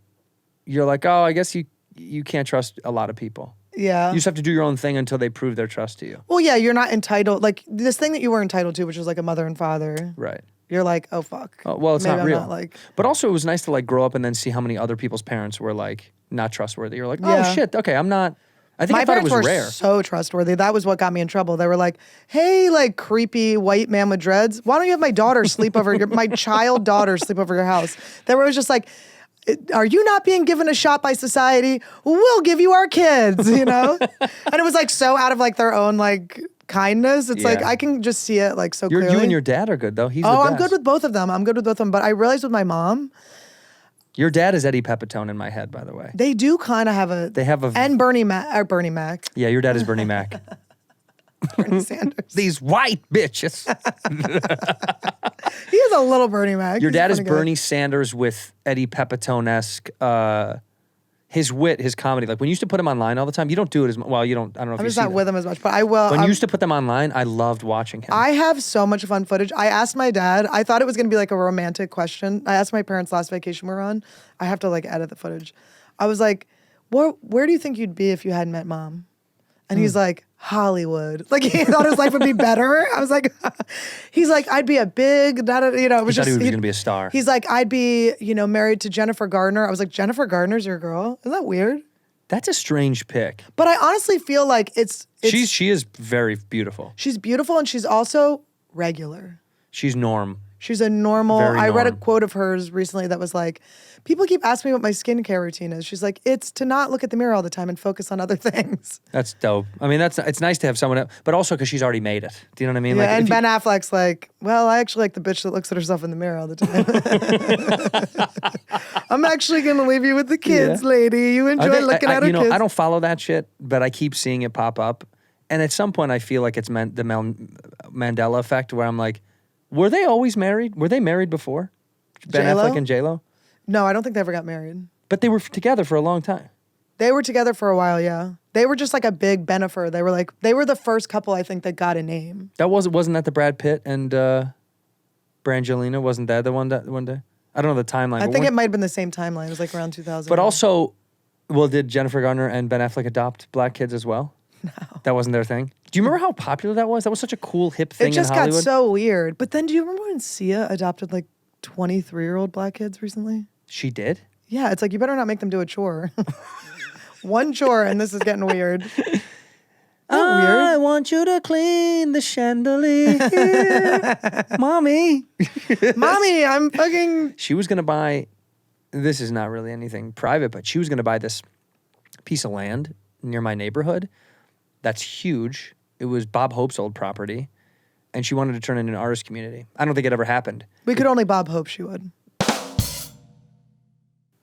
you're like, oh, I guess you can't trust a lot of people. Yeah. You just have to do your own thing until they prove their trust to you. Well, yeah, you're not entitled. Like this thing that you were entitled to, which was like a mother and father. Right. You're like, oh fuck. Oh, well, it's Maybe not I'm real. Not like, but also, it was nice to like grow up and then see how many other people's parents were like not trustworthy. You're like, oh Yeah. shit, okay, I'm not. I think my I thought it parents was were rare. so trustworthy. That was what got me in trouble. They were like, hey, like creepy white man with dreads, why don't you have my daughter sleep over my child daughter sleep over your house? They were always just like, are you not being given a shot by society? We'll give you our kids, you know? And it was like so out of like their own like kindness. It's like, Yeah. I can just see it like so clearly. You and your dad are good though. He's the I'm best. good with both of them. But I realized with my mom, Your dad is Eddie Pepitone in my head, by the way. they do kind of have a. They have a. And Bernie Mac. Yeah, your dad is Bernie Mac. Bernie Sanders. These white bitches. He is a little Bernie Mac. Your He's a dad is funny guy. Bernie Sanders with Eddie Pepitone-esque. His wit, his comedy. Like when you used to put him online all the time, you don't do it as much. Well, you don't. I don't know if I'm you just see not them. with him as much, but I will. When you used to put them online, I loved watching him. I have so much fun footage. I asked my dad, I thought it was going to be like a romantic question. I asked my parents last vacation we were on. I have to like edit the footage. I was like, where do you think you'd be if you hadn't met mom? And he's like, Hollywood. Like he thought his life would be better. I was like, he's like, I'd be a big, it was He thought just. he was going to be a star. He's like, I'd be, married to Jennifer Gardner. I was like, Jennifer Gardner's your girl? Isn't that weird? That's a strange pick. But I honestly feel like it's She is very beautiful. she's beautiful and she's also regular. She's norm. She's a normal. Very I read a norm. quote of hers recently that was like, people keep asking me what my skincare routine is. She's like, it's to not look at the mirror all the time and focus on other things. That's dope. I mean, it's nice to have someone else, but also because she's already made it. Do you know what I mean? Yeah, Like, and if you- Ben Affleck's like, well, I actually like the bitch that looks at herself in the mirror all the time. I'm actually going to leave you with the kids, Yeah. lady. You enjoy looking at her kids. I don't follow that shit, but I keep seeing it pop up. And at some point, I feel like it's the Mandela effect where I'm like, were they always married? Were they married before? Ben J-Lo? Affleck and J-Lo? No, I don't think they ever got married. But they were together for a long time. They were together for a while, yeah. They were just like a big benefer. They were the first couple, I think, that got a name. Wasn't that the Brad Pitt and Brangelina? Wasn't that the one day? I don't know the timeline. I but think weren't- it might have been the same timeline. It was like around 2000. But also, well, did Jennifer Garner and Ben Affleck adopt black kids as well? No. That wasn't their thing? Do you remember how popular that was? That was such a cool, hip thing it just in got Hollywood. so weird. But then do you remember when Sia adopted like 23-year-old black kids recently? She did? Yeah, it's like, you better not make them do a chore. One chore and this is getting weird. Isn't that weird? I want you to clean the chandelier. Mommy. Mommy, I'm fucking... She was going to buy, this is not really anything private, but she was going to buy this piece of land near my neighborhood. That's huge. It was Bob Hope's old property. And she wanted to turn it into an artist community. I don't think it ever happened. We could only Bob hope she would.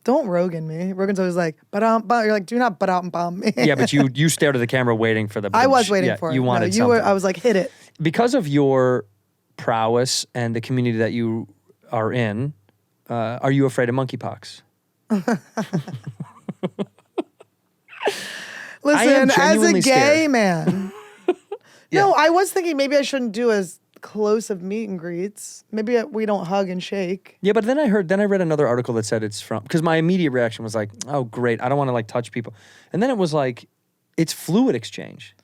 Don't Rogan me. Rogan's always like, you're like, do not bomb me. Yeah, but you stared at the camera waiting for the... I was waiting for it. You wanted no, you were. something. I was like, hit it. Because of your prowess and the community that you are in, are you afraid of monkeypox? Listen, as a genuinely gay scared. man. No, I was thinking maybe I shouldn't do as close of meet and greets. Maybe we don't hug and shake. Yeah, but then I read another article that said it's from, because my immediate reaction was like, oh, great, I don't want to like touch people. And then it was like, it's fluid exchange.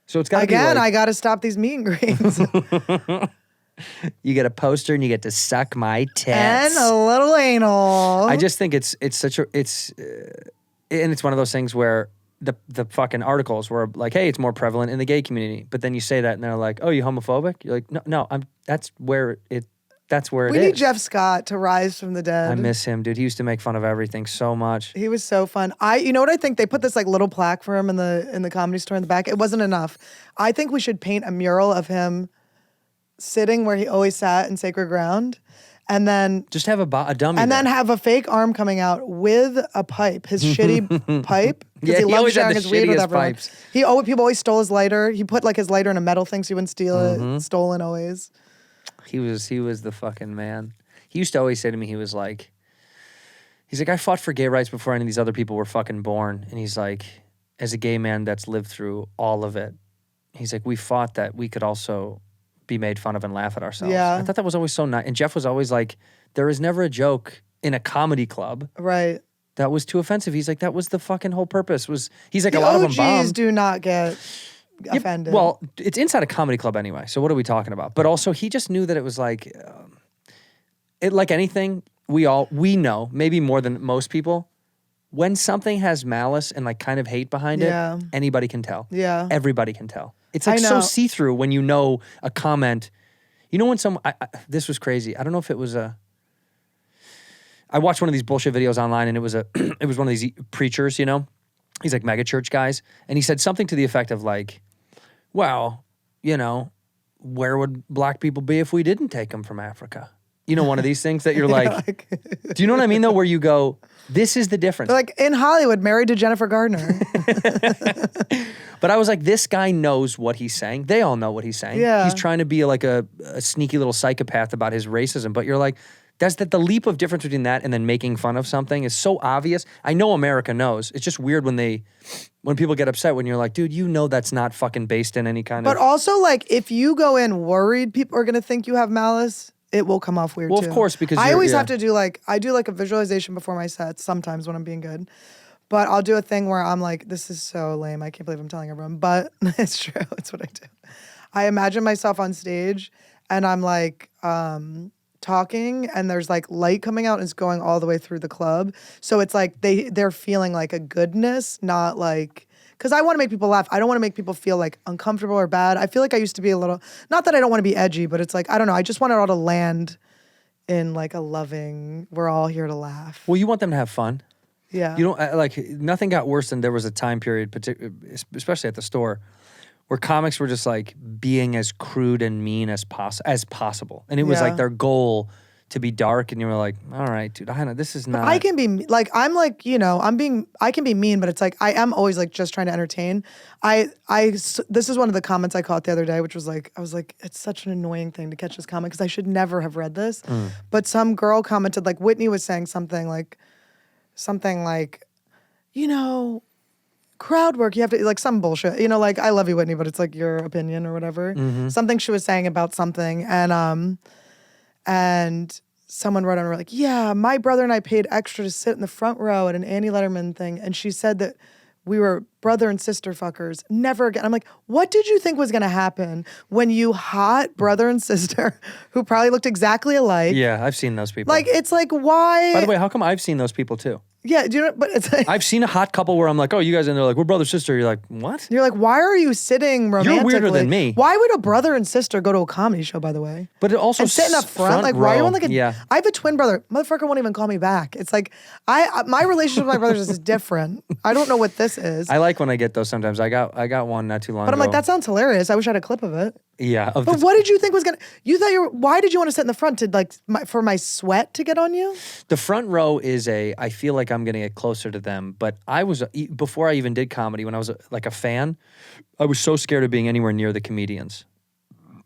So it's got to be Again, like, I got to stop these meet and greets. you get a poster and you get to suck my tits. And a little anal. I just think it's such a, and it's one of those things where the fucking articles were like, hey, it's more prevalent in the gay community. But then you say that and they're like, oh, you homophobic? You're like, no, that's where it is. We need Jeff Scott to rise from the dead. I miss him, dude. He used to make fun of everything so much. He was so fun. You know what I think? They put this like little plaque for him in the Comedy Store in the back. It wasn't enough. I think we should paint a mural of him sitting where he always sat in Sacred Ground. And then just have a dummy. And there. then have a fake arm coming out with a pipe, his shitty pipe. Yeah, he he loved always had sharing the his weed with shittiest everyone. pipes. People always stole his lighter. He put like his lighter in a metal thing so you wouldn't steal it. Stolen always. He was the fucking man. He used to always say to me, he's like, I fought for gay rights before any of these other people were fucking born. And he's like, as a gay man that's lived through all of it, he's like, we fought that we could also be made fun of and laugh at ourselves. Yeah. I thought that was always so nice. And Jeff was always like, there is never a joke in a comedy club Right. that was too offensive. He's like, that was the fucking whole purpose. He's like, The a lot of them OGs bombed. do not get offended. Well, it's inside a comedy club anyway. So what are we talking about? But also, he just knew that it was like, it like anything. We know maybe more than most people. When something has malice and like kind of hate behind it, anybody can tell. Yeah. Everybody can tell. It's like so see through when you know a comment. You know when this was crazy. I don't know if it was I watched one of these bullshit videos online and it was one of these preachers, you know? He's like mega church guys. And he said something to the effect of like, well, you know, where would black people be if we didn't take them from Africa? You know, one of these things that you're like, do you know what I mean though? Where you go, this is the difference. They're like in Hollywood, married to Jennifer Gardner. But I was like, this guy knows what he's saying. They all know what he's saying. Yeah. He's trying to be like a sneaky little psychopath about his racism. But you're like, the leap of difference between that and then making fun of something is so obvious. I know America knows. It's just weird when people get upset when you're like, dude, you know that's not fucking based in any kind of... But also, like, if you go in worried people are going to think you have malice, it will come off weird too. Well, of course, because I always have to do I do like a visualization before my sets sometimes when I'm being good. But I'll do a thing where I'm like, this is so lame. I can't believe I'm telling everyone. But it's true. It's what I do. I imagine myself on stage and I'm like talking and there's like light coming out and it's going all the way through the club. So it's like they're feeling like a goodness, not like... Because I want to make people laugh. I don't want to make people feel like uncomfortable or bad. I feel like I used to be a little... Not that I don't want to be edgy, but it's like, I don't know. I just want it all to land in like a loving, we're all here to laugh. Well, you want them to have fun. Yeah. You don't like nothing got worse than there was a time period, especially at the store, where comics were just like being as crude and mean as possible, and it was like their goal to be dark, and you were like, all right, dude, I know this is not. I can be like I'm like I can be mean, but it's like I am always like just trying to entertain. This is one of the comments I caught the other day, which was like I was like it's such an annoying thing to catch this comment because I should never have read this, but some girl commented like Whitney was saying something like. You know, crowd work, you have to, like some bullshit. You know, like, I love you, Whitney, but it's like your opinion or whatever. Something she was saying about something. And someone wrote on her like, yeah, my brother and I paid extra to sit in the front row at an Annie Lederman thing. And she said that we were brother and sister fuckers. Never again. I'm like, what did you think was going to happen when you hot brother and sister who probably looked exactly alike? Yeah, I've seen those people. Like, it's like, why? By the way, how come I've seen those people too? Yeah, do you know? But it's like I've seen a hot couple where I'm like, oh, you guys, and they're like, we're brother sister. You're like, what? you're like, why are you sitting romantically? You're weirder than me. Why would a brother and sister go to a comedy show? By the way, But it also and sit in the front. Like, why are you on like a? Yeah. I have a twin brother. Motherfucker won't even call me back. It's like my relationship with my brothers is different. I don't know what this is. I like when I get those sometimes. I got one not too long But ago. I'm like, that sounds hilarious. I wish I had a clip of it. Yeah. But what did you think was gonna? Why did you want to sit in the front to like for my sweat to get on you? The front row is I feel like I'm going to get closer to them. But I was, before I even did comedy, when I was like a fan, I was so scared of being anywhere near the comedians.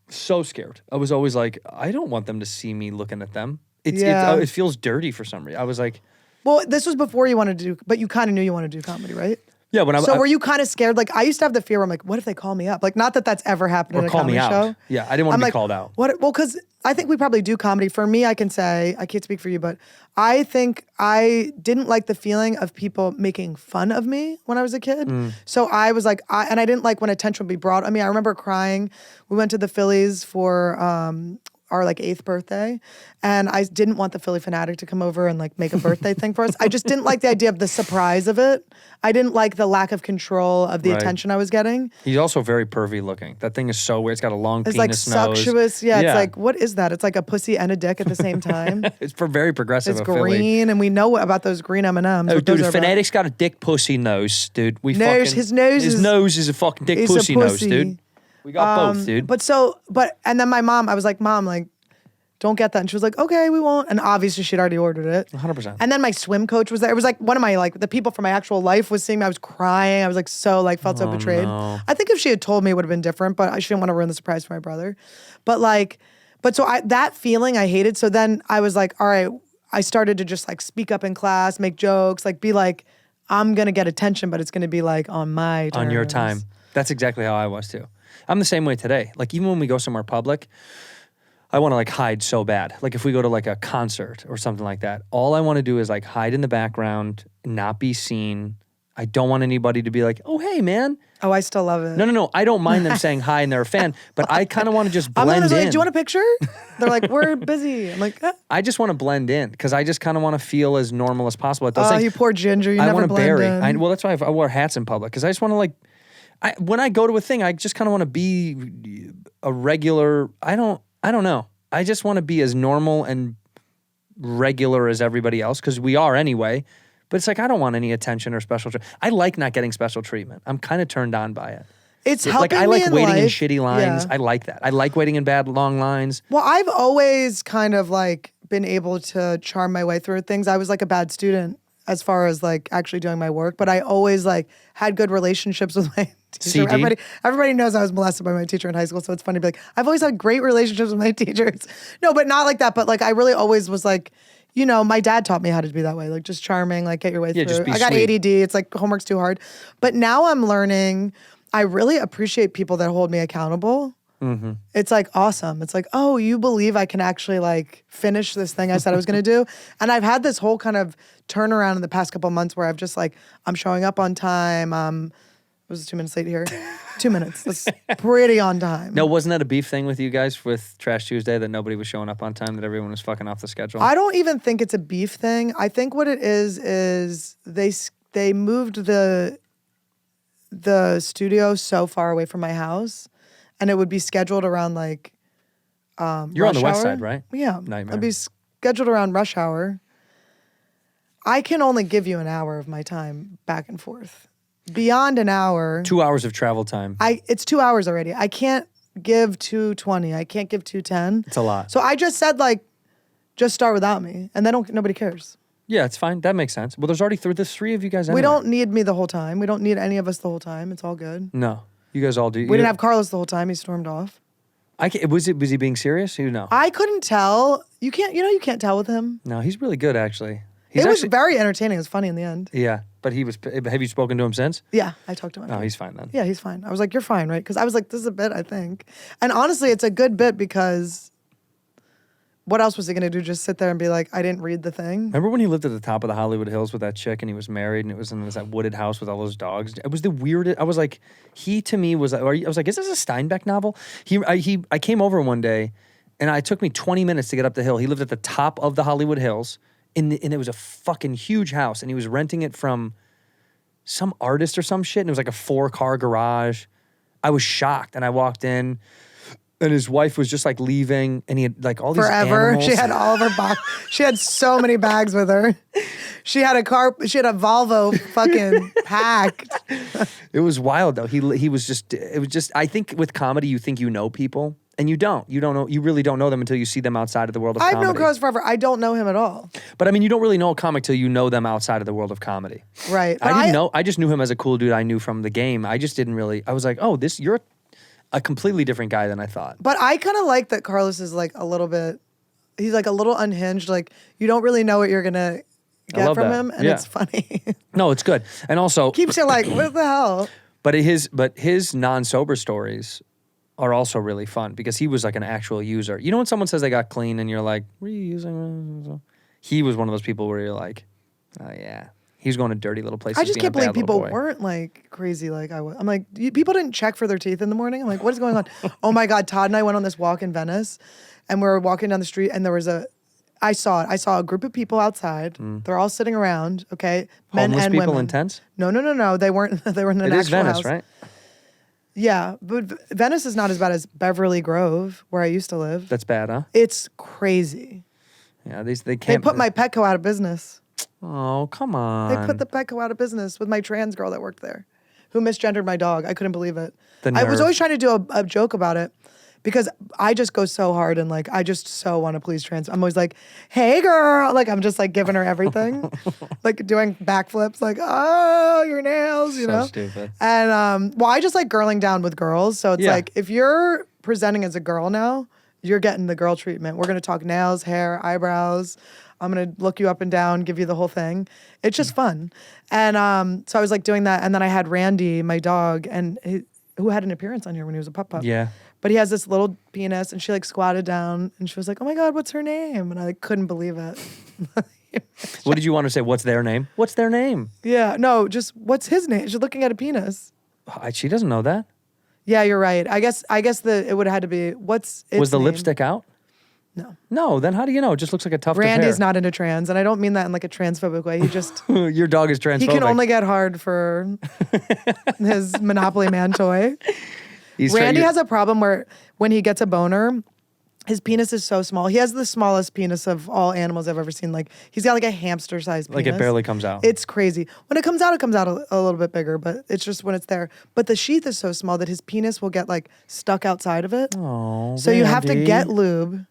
So scared. I was always like, I don't want them to see me looking at them. It feels dirty for some reason. I was like, well, this was before you wanted to do, but you kind of knew you wanted to do comedy, right? yeah. When So were you kind of scared? Like I used to have the fear. I'm like, what if they call me up? Like not that that's ever happened in a call me comedy out. show. Yeah, I didn't want to be like, called out. What? Well, because I think we probably do comedy. For me, I can say I can't speak for you, but I think I didn't like the feeling of people making fun of me when I was a kid. So I was like, and I didn't like when attention would be brought. I mean, I remember crying. We went to the Phillies for our like 8th birthday, and I didn't want the Philly Fanatic to come over and like make a birthday thing for us. I just didn't like the idea of the surprise of it. I didn't like the lack of control of the attention I was getting. He's also very pervy looking. That thing is so weird. It's got a long It's penis like nose. suctuous. Yeah, it's like, what is that? It's like a pussy and a dick at the same time. It's for very progressive. It's of Philly. green, and we know about those green M&Ms. Oh, what dude, those the are about. Fanatic's got a dick pussy nose, dude. His nose is a fucking dick is a pussy nose, pussy. dude. We got both, dude. And then my mom, I was like, Mom, like, don't get that. And she was like, okay, we won't. And obviously she'd already ordered it. 100%. And then my swim coach was there. It was like one of my, like, the people from my actual life was seeing me. I was crying. I was like, felt so betrayed. no. I think if she had told me, it would have been different, but she didn't want to ruin the surprise for my brother. That feeling I hated. So then I was like, all right, I started to just like speak up in class, make jokes, like be like, I'm going to get attention, but it's going to be like on my terms. On your time. That's exactly how I was too. I'm the same way today. Like even when we go somewhere public, I want to like hide so bad. Like if we go to like a concert or something like that, all I want to do is like hide in the background, not be seen. I don't want anybody to be like, oh, hey, man. Oh, I still love it. No. I don't mind them saying hi and they're a fan, but I kind of want to just blend in. Like, do you want a picture? They're like, we're busy. I'm like, I just want to blend in because I just kind of want to feel as normal as possible. Oh, you poor ginger. You I never want to blend bury. in. Well, that's why I wear hats in public because I just want to like, when I go to a thing, I just kind of want to be a regular. I don't know. I just want to be as normal and regular as everybody else because we are anyway. But it's like I don't want any attention or special treatment. I like not getting special treatment. I'm kind of turned on by it. It's helping I like me in waiting in life. shitty lines. Yeah. I like that. I like waiting in bad long lines. Well, I've always kind of like been able to charm my way through things. I was like a bad student as far as like actually doing my work, but I always like had good relationships with my teacher. Everybody knows I was molested by my teacher in high school, so it's funny to be like, I've always had great relationships with my teachers. No, but not like that. But like I really always was like, you know, my dad taught me how to be that way, like just charming, like get your way through. Just be I got sweet. ADD. It's like homework's too hard. But now I'm learning, I really appreciate people that hold me accountable. Mm-hmm. It's like awesome. It's like, oh, you believe I can actually like finish this thing I said I was going to do. And I've had this whole kind of turnaround in the past couple of months where I've just like, I'm showing up on time. Was 2 minutes late here? 2 minutes. That's pretty on time. No, wasn't that a beef thing with you guys with Trash Tuesday that nobody was showing up on time, that everyone was fucking off the schedule? I don't even think it's a beef thing. I think what it is they moved the studio so far away from my house, and it would be scheduled around like You're on the west side, right? Yeah. Nightmare. It'd be scheduled around rush hour. I can only give you an hour of my time back and forth. Beyond an hour. 2 hours of travel time. It's 2 hours already. I can't give 2:20. I can't give 2:10. It's a lot. So I just said like, just start without me, and then nobody cares. Yeah, it's fine. That makes sense. Well, there's three of you guys anyway. We don't need me the whole time. We don't need any of us the whole time. It's all good. No. You guys all do. We didn't have Carlos the whole time. He stormed off. Was he being serious? You know. I couldn't tell. You can't tell with him. No, he's really good actually. It was very entertaining. It was funny in the end. Yeah, but have you spoken to him since? Yeah, I talked to him. Oh, he's fine then. Yeah, he's fine. I was like, you're fine, right? Because I was like, this is a bit, I think. And honestly, it's a good bit because what else was he going to do? Just sit there and be like, I didn't read the thing? Remember when he lived at the top of the Hollywood Hills with that chick and he was married and it was in that wooded house with all those dogs? It was the weirdest. I was like, he to me was, I was like, is this a Steinbeck novel? I came over one day and it took me 20 minutes to get up the hill. He lived at the top of the Hollywood Hills and it was a fucking huge house and he was renting it from some artist or some shit and it was like a 4-car garage. I was shocked and I walked in. And his wife was just like leaving, and he had like all these Forever. animals. She had all of her box. She had so many bags with her. She had a Volvo fucking packed. It was wild though. He was just. It was just. I think with comedy, you think you know people, and you don't. You don't know. You really don't know them until you see them outside of the world of comedy. I've known Carlos forever. I don't know him at all. But I mean, you don't really know a comic till you know them outside of the world of comedy. Right. I didn't know. I just knew him as a cool dude I knew from the game. I just didn't really. I was like, oh, you're a completely different guy than I thought. But I kind of like that Carlos is like a little bit, he's like a little unhinged. Like you don't really know what you're going to get from him. And it's funny. No, it's good. And also. Keeps you like, what the hell? But his non-sober stories are also really fun because he was like an actual user. You know when someone says they got clean and you're like, were you using? He was one of those people where you're like, oh yeah. He was going to dirty little places. I just can't believe people boy. weren't like crazy like I was. I'm like, people didn't check for their teeth in the morning. I'm like, what is going on? Oh my God, Todd and I went on this walk in Venice and we were walking down the street and there was I saw a group of people outside. They're all sitting around, okay? Men Homeless and people women. in tents? No. They weren't. They were in an It is actual Venice, house. right? Yeah, but Venice is not as bad as Beverly Grove, where I used to live. That's bad, huh? It's crazy. Yeah, they They can't. put my Petco out of business. Oh, come on. They put the Petco out of business with my trans girl that worked there, who misgendered my dog. I couldn't believe it. The I was nerve. always trying to do a joke about it because I just go so hard and like I just so want to please trans. I'm always like, hey girl, like I'm just like giving her everything, like doing backflips, like oh your nails, you So know. stupid. And well, I just like girling down with girls, so it's like if you're presenting as a girl now, you're getting the girl treatment. We're gonna talk nails, hair, eyebrows. I'm going to look you up and down, give you the whole thing. It's just fun. And so I was like doing that. And then I had Randy, my dog, and who had an appearance on here when he was a pup. Yeah. But he has this little penis and she like squatted down and she was like, oh my God, what's her name? And I like couldn't believe it. What did you want to say? What's their name? What's their name? Yeah, no, just what's his name? She's looking at a penis. She doesn't know that. Yeah, you're right. I guess it would have had to be, what's its Was the name? lipstick out? No. No, then how do you know? It just looks like a tuft Randy's of hair. not into trans, and I don't mean that in like a transphobic way. He just Your dog is transphobic. he can only get hard for his Monopoly Man toy. Randy has a problem where when he gets a boner, his penis is so small. He has the smallest penis of all animals I've ever seen. Like he's got like a hamster-sized penis. Like it barely comes out. It's crazy. When it comes out a little bit bigger, but it's just when it's there. But the sheath is so small that his penis will get like stuck outside of it. Oh, so you have to Randy. get lube.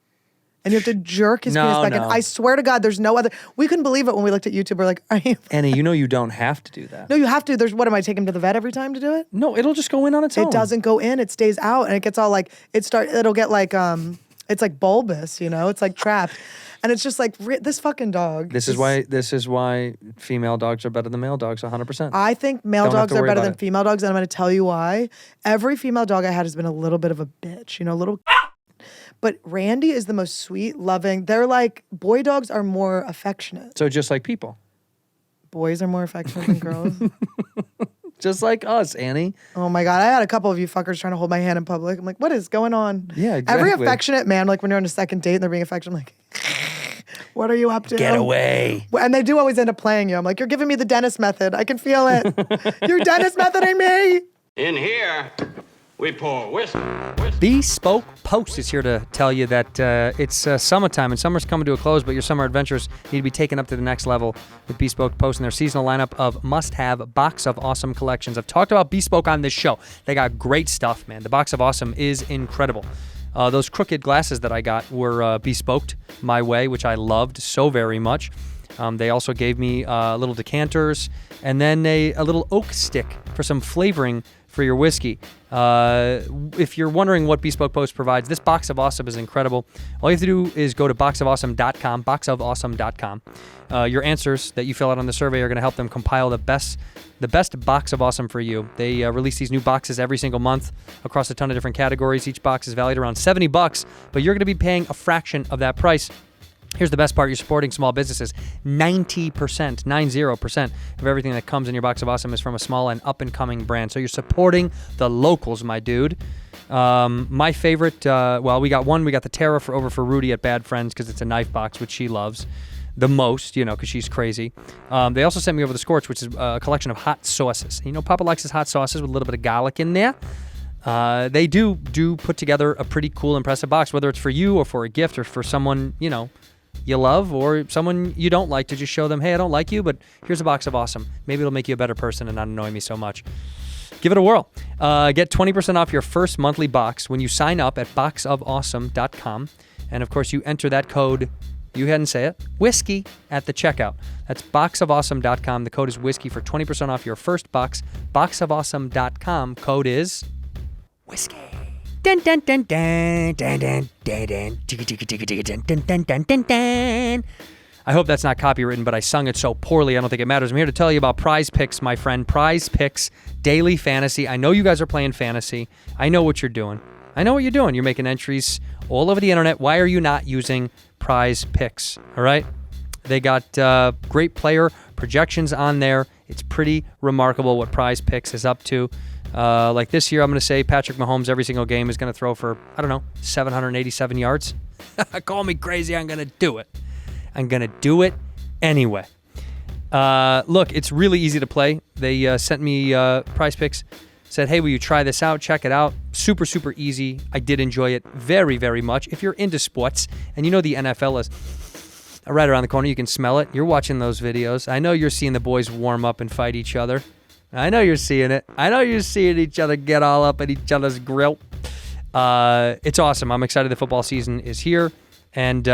And you have to jerk his penis back in. I swear to God, there's no other. We couldn't believe it when we looked at YouTube. We're like, are you? Annie, you know you don't have to do that. No, you have to. What am I taking him to the vet every time to do it? No, it'll just go in on its own. It doesn't go in. It stays out, and it gets all like it'll get like it's like bulbous, you know. It's like trapped, and it's just like this fucking dog. This is why female dogs are better than male dogs. 100%. I think male Don't have dogs to are worry better about than it. female dogs, and I'm going to tell you why. Every female dog I had has been a little bit of a bitch, you know, a little. But Randy is the most sweet, loving. They're like, boy dogs are more affectionate. So just like people. Boys are more affectionate than girls. Just like us, Annie. Oh my God. I had a couple of you fuckers trying to hold my hand in public. I'm like, what is going on? Yeah, exactly. Every affectionate man, like when you're on a second date and they're being affectionate, I'm like, what are you up to? Get away. And they do always end up playing you. I'm like, you're giving me the dentist method. I can feel it. You're dentist methoding me. In here, we pour whiskey. Bespoke Post is here to tell you that it's summertime and summer's coming to a close, but your summer adventures need to be taken up to the next level with Bespoke Post and their seasonal lineup of must-have Box of Awesome collections. I've talked about Bespoke on this show. They got great stuff, man. The Box of Awesome is incredible. Those crooked glasses that I got were bespoked my way, which I loved so very much. They also gave me little decanters and then a little oak stick for some flavoring for your whiskey. If you're wondering what Bespoke Post provides, this Box of Awesome is incredible. All you have to do is go to boxofawesome.com, boxofawesome.com. Your answers that you fill out on the survey are going to help them compile the best Box of Awesome for you. They release these new boxes every single month across a ton of different categories. Each box is valued around $70, but you're going to be paying a fraction of that price. Here's the best part. You're supporting small businesses. 90% of everything that comes in your Box of Awesome is from a small and up-and-coming brand. So you're supporting the locals, my dude. My favorite, we got one. We got the Terra over for Rudy at Bad Friends because it's a knife box, which she loves the most, you know, because she's crazy. They also sent me over the Scorch, which is a collection of hot sauces. You know, Papa likes his hot sauces with a little bit of garlic in there. They do put together a pretty cool, impressive box, whether it's for you or for a gift or for someone, you know, you love or someone you don't like, to just show them, hey, I don't like you, but here's a Box of Awesome. Maybe it'll make you a better person and not annoy me so much. Give it a whirl. Get 20% off your first monthly box when you sign up at boxofawesome.com. And of course, you enter that code, you ahead and say it, whiskey at the checkout. That's boxofawesome.com. The code is whiskey for 20% off your first box. Boxofawesome.com. Code is whiskey. Dun, dun, dun, dun, dun, dun, dun, dun, ticka, ticka, ticka, ticka, dun, dun, dun, dun, dun, dun. I hope that's not copywritten, but I sung it so poorly, I don't think it matters. I'm here to tell you about Prize Picks, my friend. Prize Picks Daily Fantasy. I know you guys are playing fantasy. I know what you're doing. You're making entries all over the internet. Why are you not using Prize Picks? All right? They got great player projections on there. It's pretty remarkable what Prize Picks is up to. Like this year, I'm going to say Patrick Mahomes every single game is going to throw for, 787 yards. Call me crazy. I'm going to do it. I'm going to do it anyway. Look, it's really easy to play. They sent me Prize Picks, said, hey, will you try this out? Check it out. Super, super easy. I did enjoy it very, very much. If you're into sports, and you know the NFL is right around the corner, you can smell it. You're watching those videos. I know you're seeing the boys warm up and fight each other. I know you're seeing it. I know you're seeing each other get all up at each other's grill. It's awesome. I'm excited the football season is here. And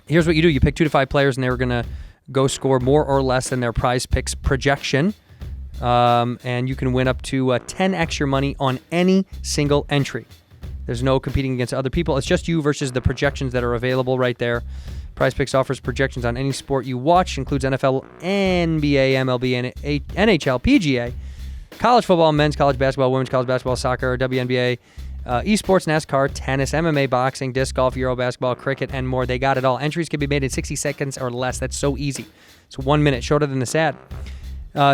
here's what you do. You pick 2 to 5 players, and they're going to go score more or less than their Prize Picks projection. And you can win up to 10x your money on any single entry. There's no competing against other people. It's just you versus the projections that are available right there. Prize Picks offers projections on any sport you watch, includes NFL, NBA, MLB, NHL, PGA, college football, men's college basketball, women's college basketball, soccer, WNBA, esports, NASCAR, tennis, MMA, boxing, disc golf, Euro basketball, cricket, and more. They got it all. Entries can be made in 60 seconds or less. That's so easy. It's 1 minute, shorter than this ad.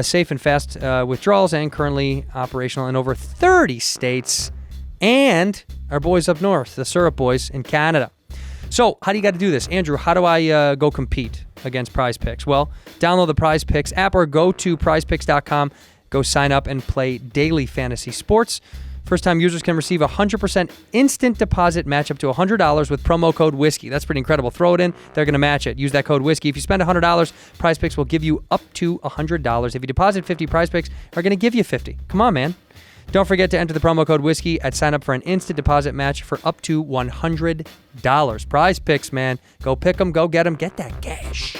Safe and fast withdrawals, and currently operational in over 30 states. And our boys up north, the Syrup Boys in Canada. So, how do you got to do this? Andrew, how do I go compete against Prize Picks? Well, download the Prize Picks app or go to prizepicks.com. Go sign up and play daily fantasy sports. First-time users can receive a 100% instant deposit match up to $100 with promo code WHISKEY. That's pretty incredible. Throw it in. They're going to match it. Use that code WHISKEY. If you spend $100, Prize Picks will give you up to $100. If you deposit 50, Prize Picks are going to give you 50. Come on, man. Don't forget to enter the promo code WHISKEY at sign up for an instant deposit match for up to $100. Prize Picks, man. Go pick them. Go get them. Get that cash.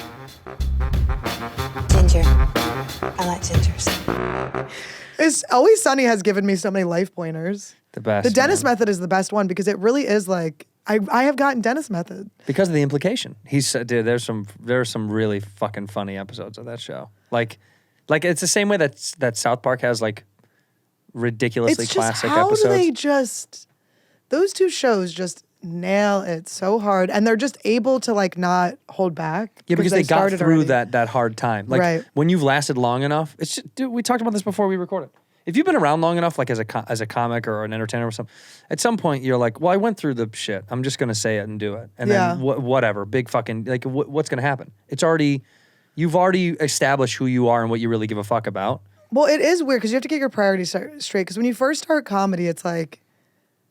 Ginger. I like gingers. It's Always Sunny has given me so many life pointers. The best. The Dennis method is the best one because it really is like I have gotten Dennis method because of the implication. He said, dude, there's some really fucking funny episodes of that show. Like it's the same way that South Park has like ridiculously classic episodes. How do they just those two shows just nail it so hard, and they're just able to like not hold back. Yeah, because they got through already. that hard time. Like right. When you've lasted long enough, it's just, dude, we talked about this before we recorded. If you've been around long enough, like as a comic or an entertainer or something, at some point you're like, well, I went through the shit. I'm just gonna say it and do it, and then whatever, big fucking like, what's gonna happen? You've already established who you are and what you really give a fuck about. Well, it is weird because you have to get your priorities straight. Because when you first start comedy, it's like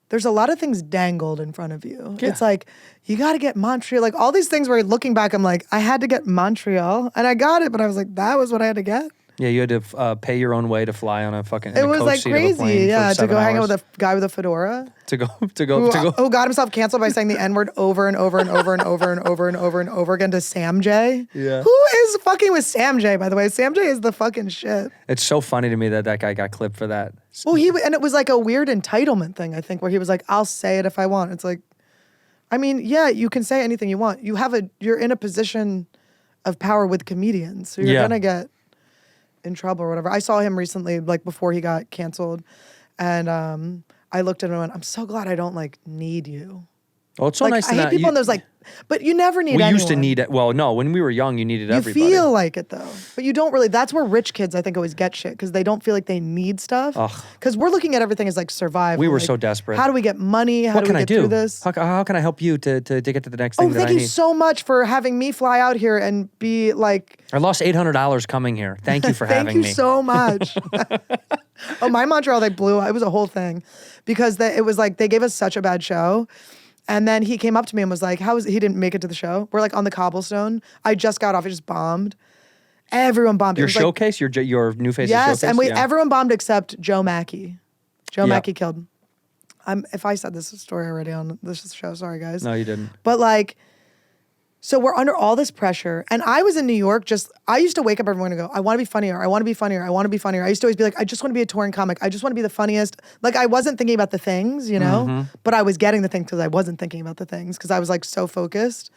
there's a lot of things dangled in front of you. Yeah. It's like you got to get Montreal, like all these things. Where looking back, I'm like, I had to get Montreal, and I got it, but I was like, that was what I had to get. Yeah, you had to pay your own way to fly on a fucking. It was like crazy, yeah. To go hang out with a guy with a fedora. To go. Who got himself canceled by saying the N-word over and over and over and over and over and over and over again to Sam J. Yeah. Who is fucking with Sam J? By the way, Sam J is the fucking shit. It's so funny to me that guy got clipped for that. Well, and it was like a weird entitlement thing, I think, where he was like, "I'll say it if I want." It's like, I mean, yeah, you can say anything you want. You're in a position of power with comedians, so you're gonna get in trouble or whatever. I saw him recently, like before he got canceled, and I looked at him and went, I'm so glad I don't like need you. Oh, it's so like, nice to I hate people and there's like, but you never need anyone. We used to need it. Well, no, when we were young, you needed everybody. You feel like it though, but you don't really. That's where rich kids, I think, always get shit because they don't feel like they need stuff. Because we're looking at everything as like survival. We were like, so desperate. How do we get money? How do we get through this? How can I help you to get to the next thing that I need? Thank you so much for having me fly out here and be like. I lost $800 coming here. Thank you for having me. Thank you so much. My Montreal, they blew. It was a whole thing because it was like they gave us such a bad show. And then he came up to me and was like, he didn't make it to the show. We're like on the cobblestone. I just got off. It just bombed. Everyone bombed. Your showcase? Like, your New Faces showcase? Yes, and everyone bombed except Joe Mackey. Joe Mackey killed. If I said this story already on this show, sorry guys. No, you didn't. But like, So we're under all this pressure. And I was in New York I used to wake up every morning and go, I want to be funnier. I want to be funnier. I want to be funnier. I used to always be like, I just want to be a touring comic. I just want to be the funniest. Like I wasn't thinking about the things, you know, but I was getting the things because I wasn't thinking about the things because I was like so focused.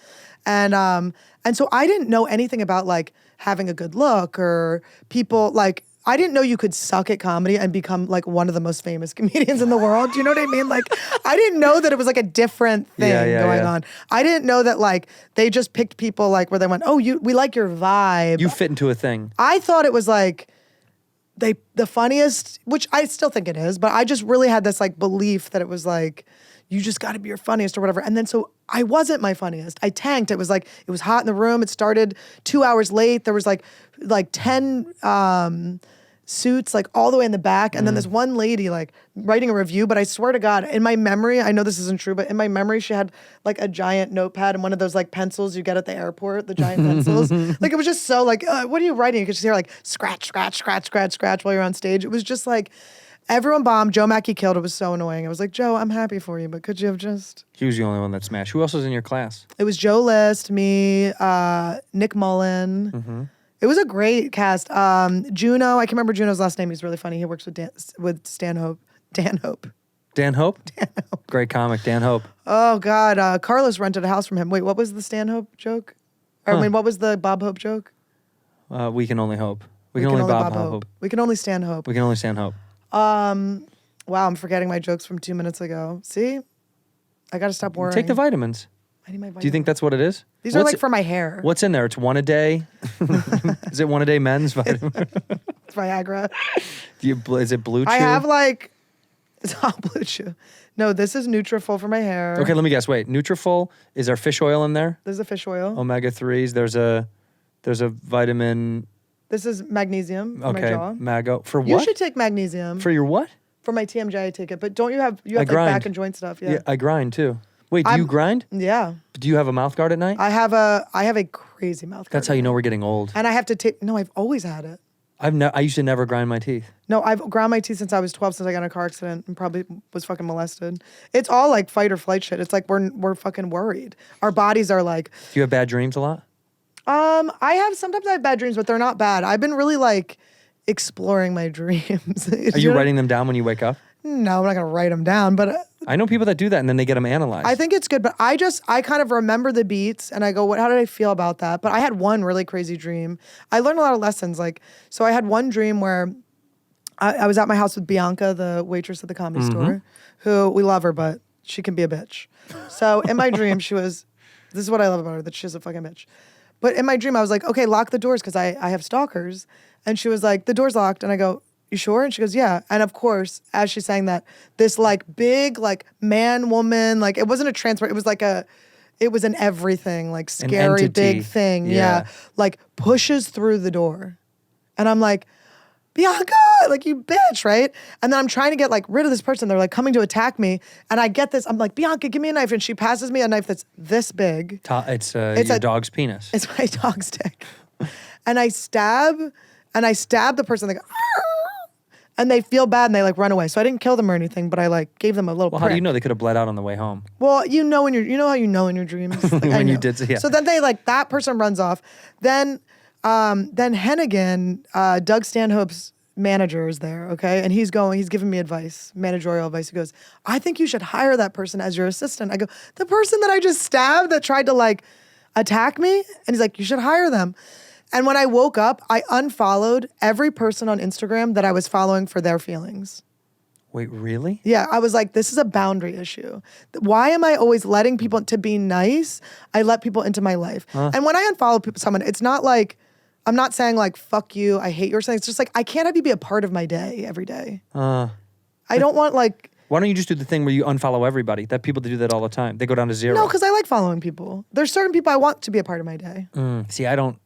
And so I didn't know anything about like having a good look or people like, I didn't know you could suck at comedy and become like one of the most famous comedians in the world. Do you know what I mean? Like, I didn't know that it was like a different thing going on. I didn't know that like they just picked people like where they went, oh, we like your vibe. You fit into a thing. I thought it was like the funniest, which I still think it is, but I just really had this like belief that it was like, you just got to be your funniest or whatever. And then so I wasn't my funniest. I tanked. It was like, it was hot in the room. It started 2 hours late. There was like 10 suits like all the way in the back. And then this one lady like writing a review, but I swear to God, in my memory, I know this isn't true, but in my memory, she had like a giant notepad and one of those like pencils you get at the airport, the giant pencils. Like it was just so like, what are you writing? You could just hear like scratch, scratch, scratch, scratch, scratch while you're on stage. It was just like, everyone bombed. Joe Mackey killed. It was so annoying. I was like, Joe, I'm happy for you, but could you have just... He was the only one that smashed. Who else was in your class? It was Joe List, me, Nick Mullen. It was a great cast. Juno, I can remember Juno's last name. He's really funny. He works with Stanhope. Dan Hope. Dan Hope? Dan Hope. Great comic, Dan Hope. Oh, God. Carlos rented a house from him. Wait, what was the Stanhope joke? Or, I mean, what was the Bob Hope joke? We can only hope. We can only Bob Hope. We can only stand hope. We can only stand hope. Wow, I'm forgetting my jokes from 2 minutes ago. See? I got to stop worrying. Take the vitamins. I need my vitamins. Do you think that's what it is? These are like for my hair. What's in there? It's one a day? Is it one a day men's vitamin? It's Viagra. Is it Blue Chew? I have like, it's all Blue Chew. No, this is Nutrafol for my hair. Okay, let me guess. Wait, Nutrafol, is there fish oil in there? There's a fish oil. Omega-3s. There's a vitamin. This is magnesium for my jaw. Mago. For what? You should take magnesium. For your what? For my TMJ, I take it. But don't you have like grind. back and joint stuff? Yeah. I grind too. Wait, do you grind? Yeah. Do you have a mouth guard at night? I have a crazy mouth guard. That's how you know we're getting old. And I have to take, no, I've always had it. I used to never grind my teeth. No, I've ground my teeth since I was 12, since I got in a car accident and probably was fucking molested. It's all like fight or flight shit. It's like we're fucking worried. Our bodies are like. Do you have bad dreams a lot? Sometimes I have bad dreams, but they're not bad. I've been really like exploring my dreams. Are you writing them down when you wake up? No, I'm not gonna write them down, but I know people that do that and then they get them analyzed. I think it's good, but I kind of remember the beats and I go, how did I feel about that? But I had one really crazy dream. I learned a lot of lessons. Like, so I had one dream where I was at my house with Bianca, the waitress at the Comedy Store, who we love her, but she can be a bitch. So in my dream, this is what I love about her, that she's a fucking bitch. But in my dream, I was like, okay, lock the doors because I have stalkers. And she was like, the door's locked. And I go, you sure? And she goes, yeah. And of course, as she's saying that, this like big like man, woman, like it wasn't a transport. It was like it was an everything, like scary big thing. Yeah. Like pushes through the door. And I'm like, Bianca, like you bitch, right? And then I'm trying to get like rid of this person. They're like coming to attack me. And I get this, I'm like, Bianca, give me a knife. And she passes me a knife that's this big. It's your dog's penis. It's my dog's dick. And I stab the person. They go, argh! And they feel bad and they like run away. So I didn't kill them or anything, but I like gave them a little Well, prick. how do you know they could have bled out on the way home? Well, you know how you know in your dreams. Like, when you did, yeah. So then they like, that person runs off. Then Hennigan, Doug Stanhope's manager is there, okay? And he's giving me advice, managerial advice. He goes, I think you should hire that person as your assistant. I go, the person that I just stabbed that tried to like attack me? And he's like, you should hire them. And when I woke up, I unfollowed every person on Instagram that I was following for their feelings. Wait, really? Yeah, I was like, this is a boundary issue. Why am I always letting people to be nice? I let people into my life. And when I unfollow someone, it's not like, I'm not saying like, fuck you, I hate you or something. It's just like, I can't have you be a part of my day every day. I don't want like... Why don't you just do the thing where you unfollow everybody? That people that do that all the time. They go down to zero. No, because I like following people. There's certain people I want to be a part of my day. See, I don't...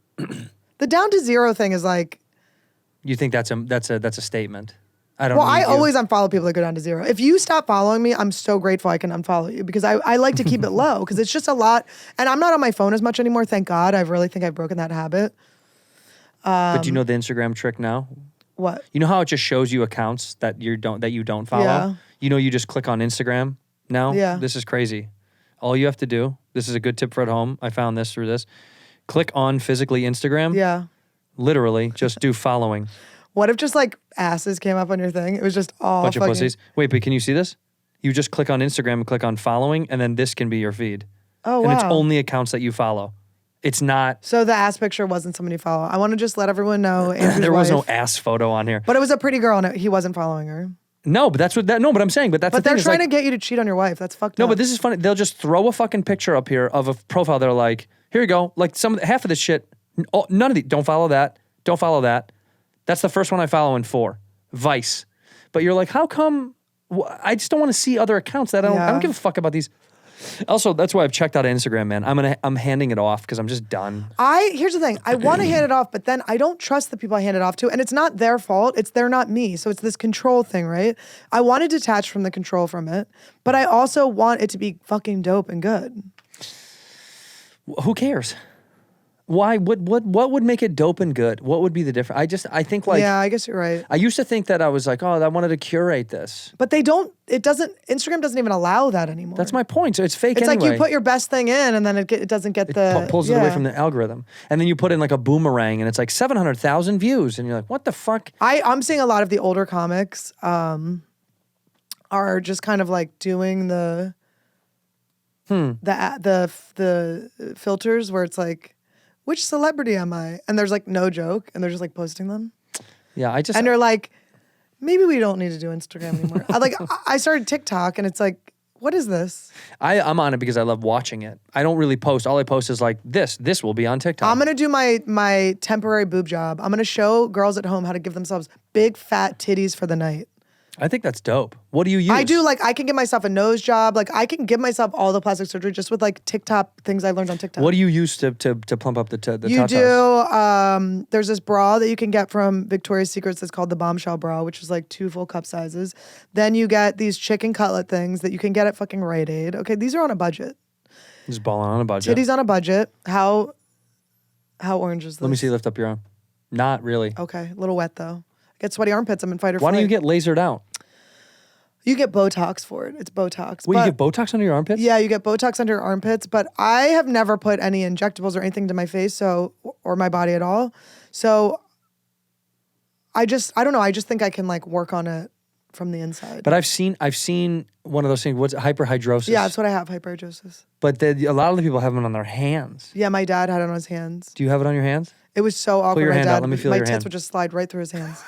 The down to zero thing is like... You think that's a statement? I don't. Well, I always unfollow people that go down to zero. If you stop following me, I'm so grateful I can unfollow you because I like to keep it low because it's just a lot. And I'm not on my phone as much anymore. Thank God. I really think I've broken that habit. But do you know the Instagram trick now? What? You know how it just shows you accounts that you don't follow? Yeah. You know, you just click on Instagram now? Yeah. This is crazy. All you have to do This is a good tip for at home. I found this through this. Click on physically Instagram. Yeah. Literally, just do following. What if just like asses came up on your thing? It was just all Bunch of fucking... pussies. Wait, but can you see this? You just click on Instagram and click on following, and then this can be your feed. Oh, wow. And it's only accounts that you follow. It's not... So the ass picture wasn't somebody you follow. I want to just let everyone know Andrew's there was wife, no ass photo on here. But it was a pretty girl and he wasn't following her. No, but that's what that... No, but I'm saying, but that's But the thing. they're trying like, to get you to cheat on your wife. That's fucked No, up. but this is funny. They'll just throw a fucking picture up here of a profile. They're like, here you go. Like half of this shit, none of these. Don't follow that. Don't follow that. That's the first one I follow in 4. Vice. But you're like, how come? I just don't want to see other accounts that I don't give a fuck about these. Also, that's why I've checked out Instagram, man. I'm handing it off because I'm just done. Here's the thing. I want to hand it off, but then I don't trust the people I hand it off to. And it's not their fault. They're not me. So it's this control thing, right? I want to detach from the control from it, but I also want it to be fucking dope and good. Who cares? Why? What would make it dope and good? What would be the difference? I think like... Yeah, I guess you're right. I used to think that I was like, oh, I wanted to curate this. But Instagram doesn't even allow that anymore. That's my point. So it's fake It's anyway. like you put your best thing in and then it doesn't get pulls it away from the algorithm. And then you put in like a boomerang and it's like 700,000 views. And you're like, what the fuck? I'm seeing a lot of the older comics are just kind of like doing the filters where it's like, which celebrity am I? And there's like no joke, and they're just like posting them. Yeah, and they're like, maybe we don't need to do Instagram anymore. I started TikTok, and it's like, what is this? I'm on it because I love watching it. I don't really post. All I post is like this. This will be on TikTok. I'm gonna do my temporary boob job. I'm gonna show girls at home how to give themselves big fat titties for the night. I think that's dope. What do you use? I do I can give myself a nose job. Like I can give myself all the plastic surgery just with like TikTok things I learned on TikTok. What do you use to plump up the tatas? You do. There's this bra that you can get from Victoria's Secrets that's called the Bombshell bra, which is like 2 full cup sizes. Then you get these chicken cutlet things that you can get at fucking Rite Aid. Okay, these are on a budget. Just balling on a budget. Titties on a budget. How orange is this? Let me see. Lift up your arm. Not really. Okay, a little wet though. Get sweaty armpits. I'm in fight or Why flight. don't you get lasered out? You get Botox for it. It's Botox. Wait, you get Botox under your armpits? Yeah, you get Botox under your armpits, but I have never put any injectables or anything to my face or my body at all. So I don't know. I just think I can like work on it from the inside. But I've seen one of those things. What's it? Hyperhidrosis? Yeah, that's what I have, hyperhidrosis. But a lot of the people have them on their hands. Yeah, my dad had it on his hands. Do you have it on your hands? It was so awkward. Pull your my hand dad, out. Let me feel my your tits hand. would just slide right through his hands.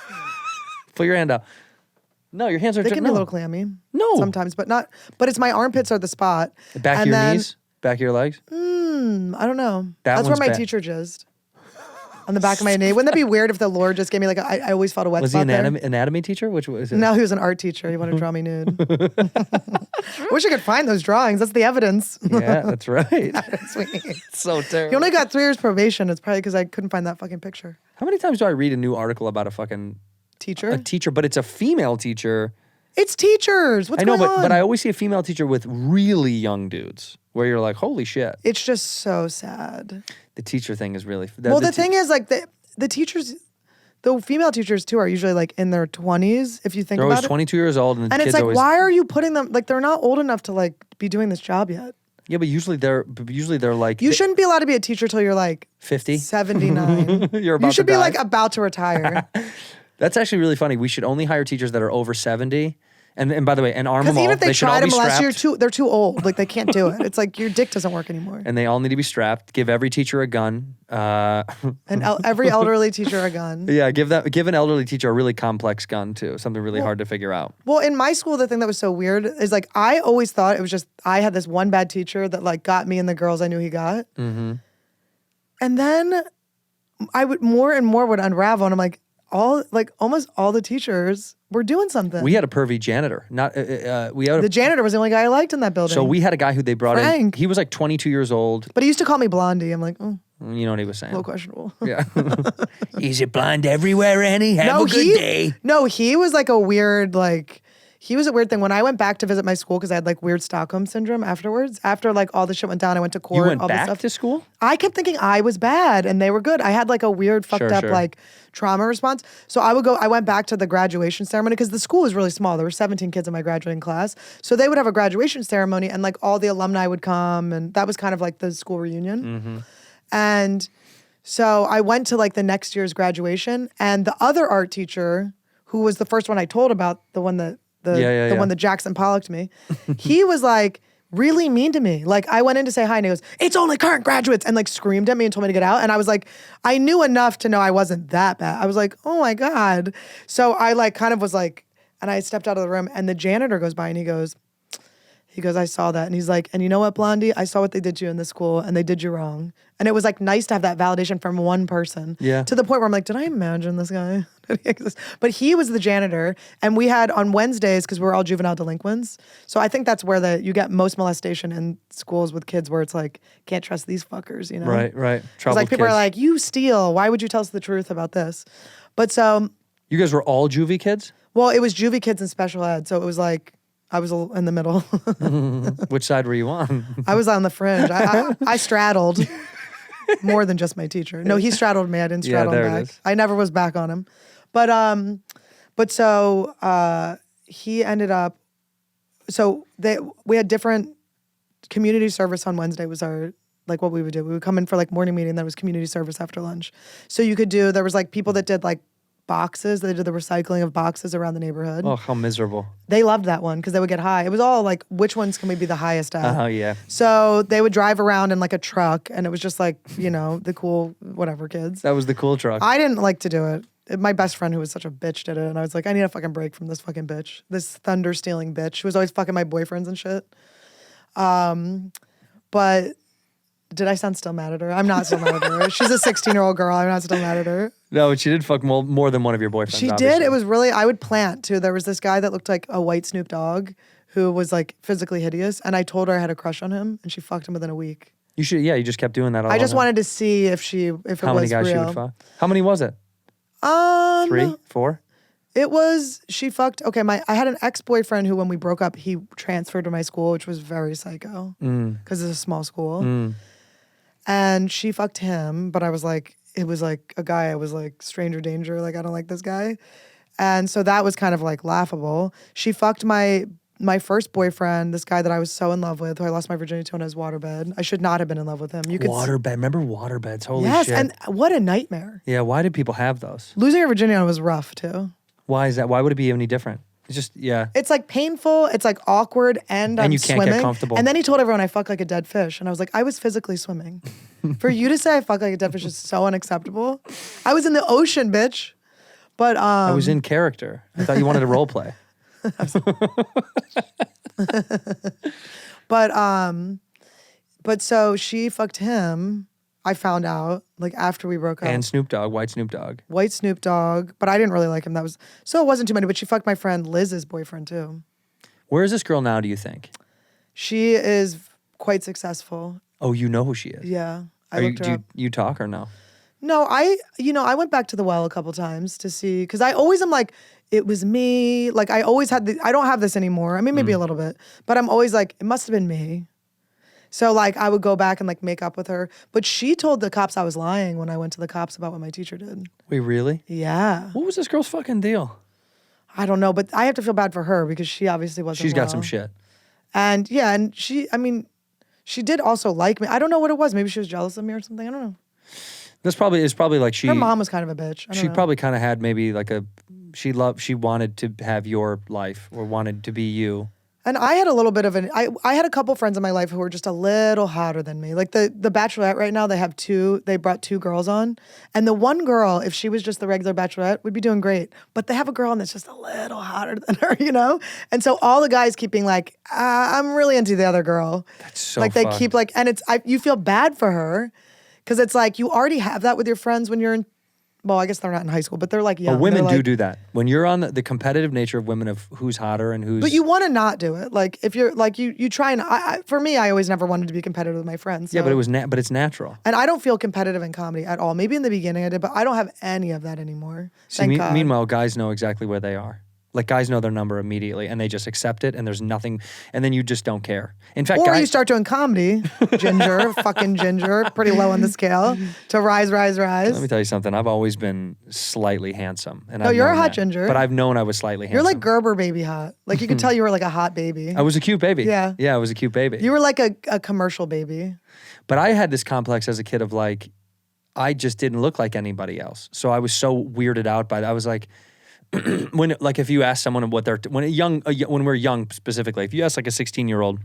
Pull your hand out. No, your hands are... They can be a no. little clammy. No. Sometimes, but not... But it's my armpits are the spot. Back of your knees? Back of your legs? I don't know. That That's where one's my bad. teacher jizzed. On the back of my knee. Wouldn't that be weird if the Lord just gave me like I always felt a wet Was he spot there? anatomy teacher? Which was it? No, he was an art teacher. He wanted to draw me nude. I wish I could find those drawings. That's the evidence. Yeah, that's right. That's sweet. So terrible. He only got 3 years probation. It's probably because I couldn't find that fucking picture. How many times do I read a new article about a fucking... Teacher? A teacher, but it's a female teacher. It's teachers. What's I know, going on? but I always see a female teacher with really young dudes where you're like, holy shit. It's just so sad. The teacher thing is really... The thing is like the teachers, the female teachers too are usually like in their 20s if you think They're about always it. 22 years old and the And kids it's like, always... why are you putting them, like they're not old enough to like be doing this job yet. Yeah, but usually they're like... You shouldn't be allowed to be a teacher till you're like 50? 79. You're about You should to be die. like about to retire. That's actually really funny. We should only hire teachers that are over 70. And by the way, and arm them Because all. even if they should all try to be molest strapped. you, they're too old. Like they can't do it. It's like your dick doesn't work anymore. And they all need to be strapped. Give every teacher a gun. And every elderly teacher a gun. Yeah, give an elderly teacher a really complex gun too. Something really hard to figure out. Well, in my school, the thing that was so weird is like I always thought it was just I had this one bad teacher that like got me and the girls I knew he got. Mm-hmm. And then I would more and more would unravel, and I'm like, almost all the teachers were doing something. We had a pervy janitor. The janitor was the only guy I liked in that building. So we had a guy who they brought Frank. in. He was like 22 years old. But he used to call me Blondie. I'm like, You know what he was saying? a little questionable. Yeah. Is it blind everywhere, Annie? Have a good day. No, he was like a weird, like, he was a weird thing. When I went back to visit my school, because I had like weird Stockholm syndrome afterwards, after like all the shit went down, I went to court. You went all this back stuff. to school? I kept thinking I was bad and they were good. I had like a weird fucked up like trauma response. So I went back to the graduation ceremony because the school was really small. There were 17 kids in my graduating class. So they would have a graduation ceremony and like all the alumni would come and that was kind of like the school reunion. And so I went to like the next year's graduation and the other art teacher, who was the first one I told about, the one that one that Jackson Pollocked me, he was like really mean to me. Like I went in to say hi and he goes, "It's only current graduates," and like screamed at me and told me to get out. And I was like, I knew enough to know I wasn't that bad. I was like, oh my God. So I like kind of was like, and I stepped out of the room and the janitor goes by and he goes, I saw that. And he's like, and you know what, Blondie? I saw what they did to you in the school and they did you wrong. And it was like nice to have that validation from one person. Yeah. To the point where I'm like, did I imagine this guy? Did he exist? But he was the janitor. And we had on Wednesdays, because we're all juvenile delinquents. So I think that's where you get most molestation in schools with kids where it's like, can't trust these fuckers, you know? Right. It's like people are like, you steal. Why would you tell us the truth about this? But so. You guys were all juvie kids? Well, it was juvie kids and special ed. So it was like, I was in the middle. Which side were you on? I was on the fringe. I straddled more than just my teacher. No, he straddled me. I didn't straddle him back. I never was back on him. But so he ended up. So we had different community service on Wednesday was our like what we would do. We would come in for like morning meeting. Then was community service after lunch. So you could do. There was like people that did like boxes. They did the recycling of boxes around the neighborhood. Oh, how miserable. They loved that one because they would get high. It was all like, which ones can we be the highest at? Oh, yeah. So they would drive around in like a truck and it was just like, you know, the cool whatever kids. That was the cool truck. I didn't like to do it. My best friend who was such a bitch did it. And I was like, I need a fucking break from this fucking bitch. This thunder stealing bitch who was always fucking my boyfriends and shit. But did I sound still mad at her? I'm not still mad at her. She's a 16-year-old girl. I'm not still mad at her. No, she did fuck more than one of your boyfriends. She obviously. did. It was really, I would plant too. There was this guy that looked like a white Snoop Dogg who was like physically hideous. And I told her I had a crush on him and she fucked him within a week. You should, you just kept doing that all I just wanted to see if it was real. How many guys she would fuck? How many was it? 3, 4? It was, she fucked, I had an ex-boyfriend who when we broke up, he transferred to my school, which was very psycho because it's a small school. And she fucked him, but I was like, it was like a guy, I was like, stranger danger, like I don't like this guy. And so that was kind of like laughable. She fucked my first boyfriend, this guy that I was so in love with, who I lost my virginity to on his waterbed. I should not have been in love with him. Waterbed, remember waterbeds? Holy shit. Yes, and what a nightmare. Yeah, why did people have those? Losing your virginity on was rough too. Why is that? Why would it be any different? It's just, yeah. It's like painful, it's like awkward, and I'm you can't swimming. get comfortable. And then he told everyone I fuck like a dead fish. And I was like, I was physically swimming. For you to say I fuck like a dead fish is so unacceptable. I was in the ocean, bitch. But I was in character. I thought you wanted to role play. But so she fucked him. I found out like after we broke up. And Snoop Dogg, white Snoop Dogg. White Snoop Dogg, but I didn't really like him. So it wasn't too many, but she fucked my friend Liz's boyfriend too. Where is this girl now, do you think? She is quite successful. Oh, you know who she is? Yeah. Do you talk or no? No, I went back to the well a couple times to see, because I always am like, it was me. Like I always had I don't have this anymore. I mean, maybe a little bit, but I'm always like, it must have been me. So like I would go back and like make up with her. But she told the cops I was lying when I went to the cops about what my teacher did. Wait, really? Yeah. What was this girl's fucking deal? I don't know, but I have to feel bad for her because she obviously wasn't She's got some shit. And yeah, and she did also like me. I don't know what it was. Maybe she was jealous of me or something. I don't know. It's probably like her mom was kind of a bitch. She probably kind of had maybe like she wanted to have your life or wanted to be you. And I had a little bit of I had a couple friends in my life who were just a little hotter than me. Like the Bachelorette right now, they brought 2 girls on. And the one girl, if she was just the regular Bachelorette, would be doing great. But they have a girl that's just a little hotter than her, you know? And so all the guys keep being like, I'm really into the other girl. That's so like they keep like, and you feel bad for her because it's like you already have that with your friends when you're in, well, I guess they're not in high school, but they're like young. But women do that. When you're on the competitive nature of women of who's hotter and who's... But you want to not do it. Like, if you're, like, you try and... for me, I always never wanted to be competitive with my friends. So. Yeah, but it's natural. And I don't feel competitive in comedy at all. Maybe in the beginning I did, but I don't have any of that anymore. Thank God. Meanwhile, guys know exactly where they are. Like guys know their number immediately and they just accept it and there's nothing, and then you just don't care. In fact, Or you start doing comedy, ginger, fucking ginger, pretty low on the scale, to rise. Let me tell you something. I've always been slightly handsome. And you're a hot ginger. But I've known I was slightly handsome. You're like Gerber baby hot. Like you could tell you were like a hot baby. I was a cute baby. Yeah. Yeah, I was a cute baby. You were like a commercial baby. But I had this complex as a kid of like, I just didn't look like anybody else. So I was so weirded out by that. I was like, when like if you ask someone what they're when we're young specifically, if you ask like a 16-year-old,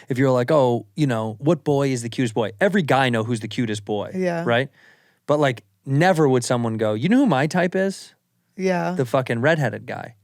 if you're like, oh, you know, what boy is the cutest boy? Every guy know who's the cutest boy. Yeah. Right? But like never would someone go, you know who my type is? Yeah. The fucking redheaded guy.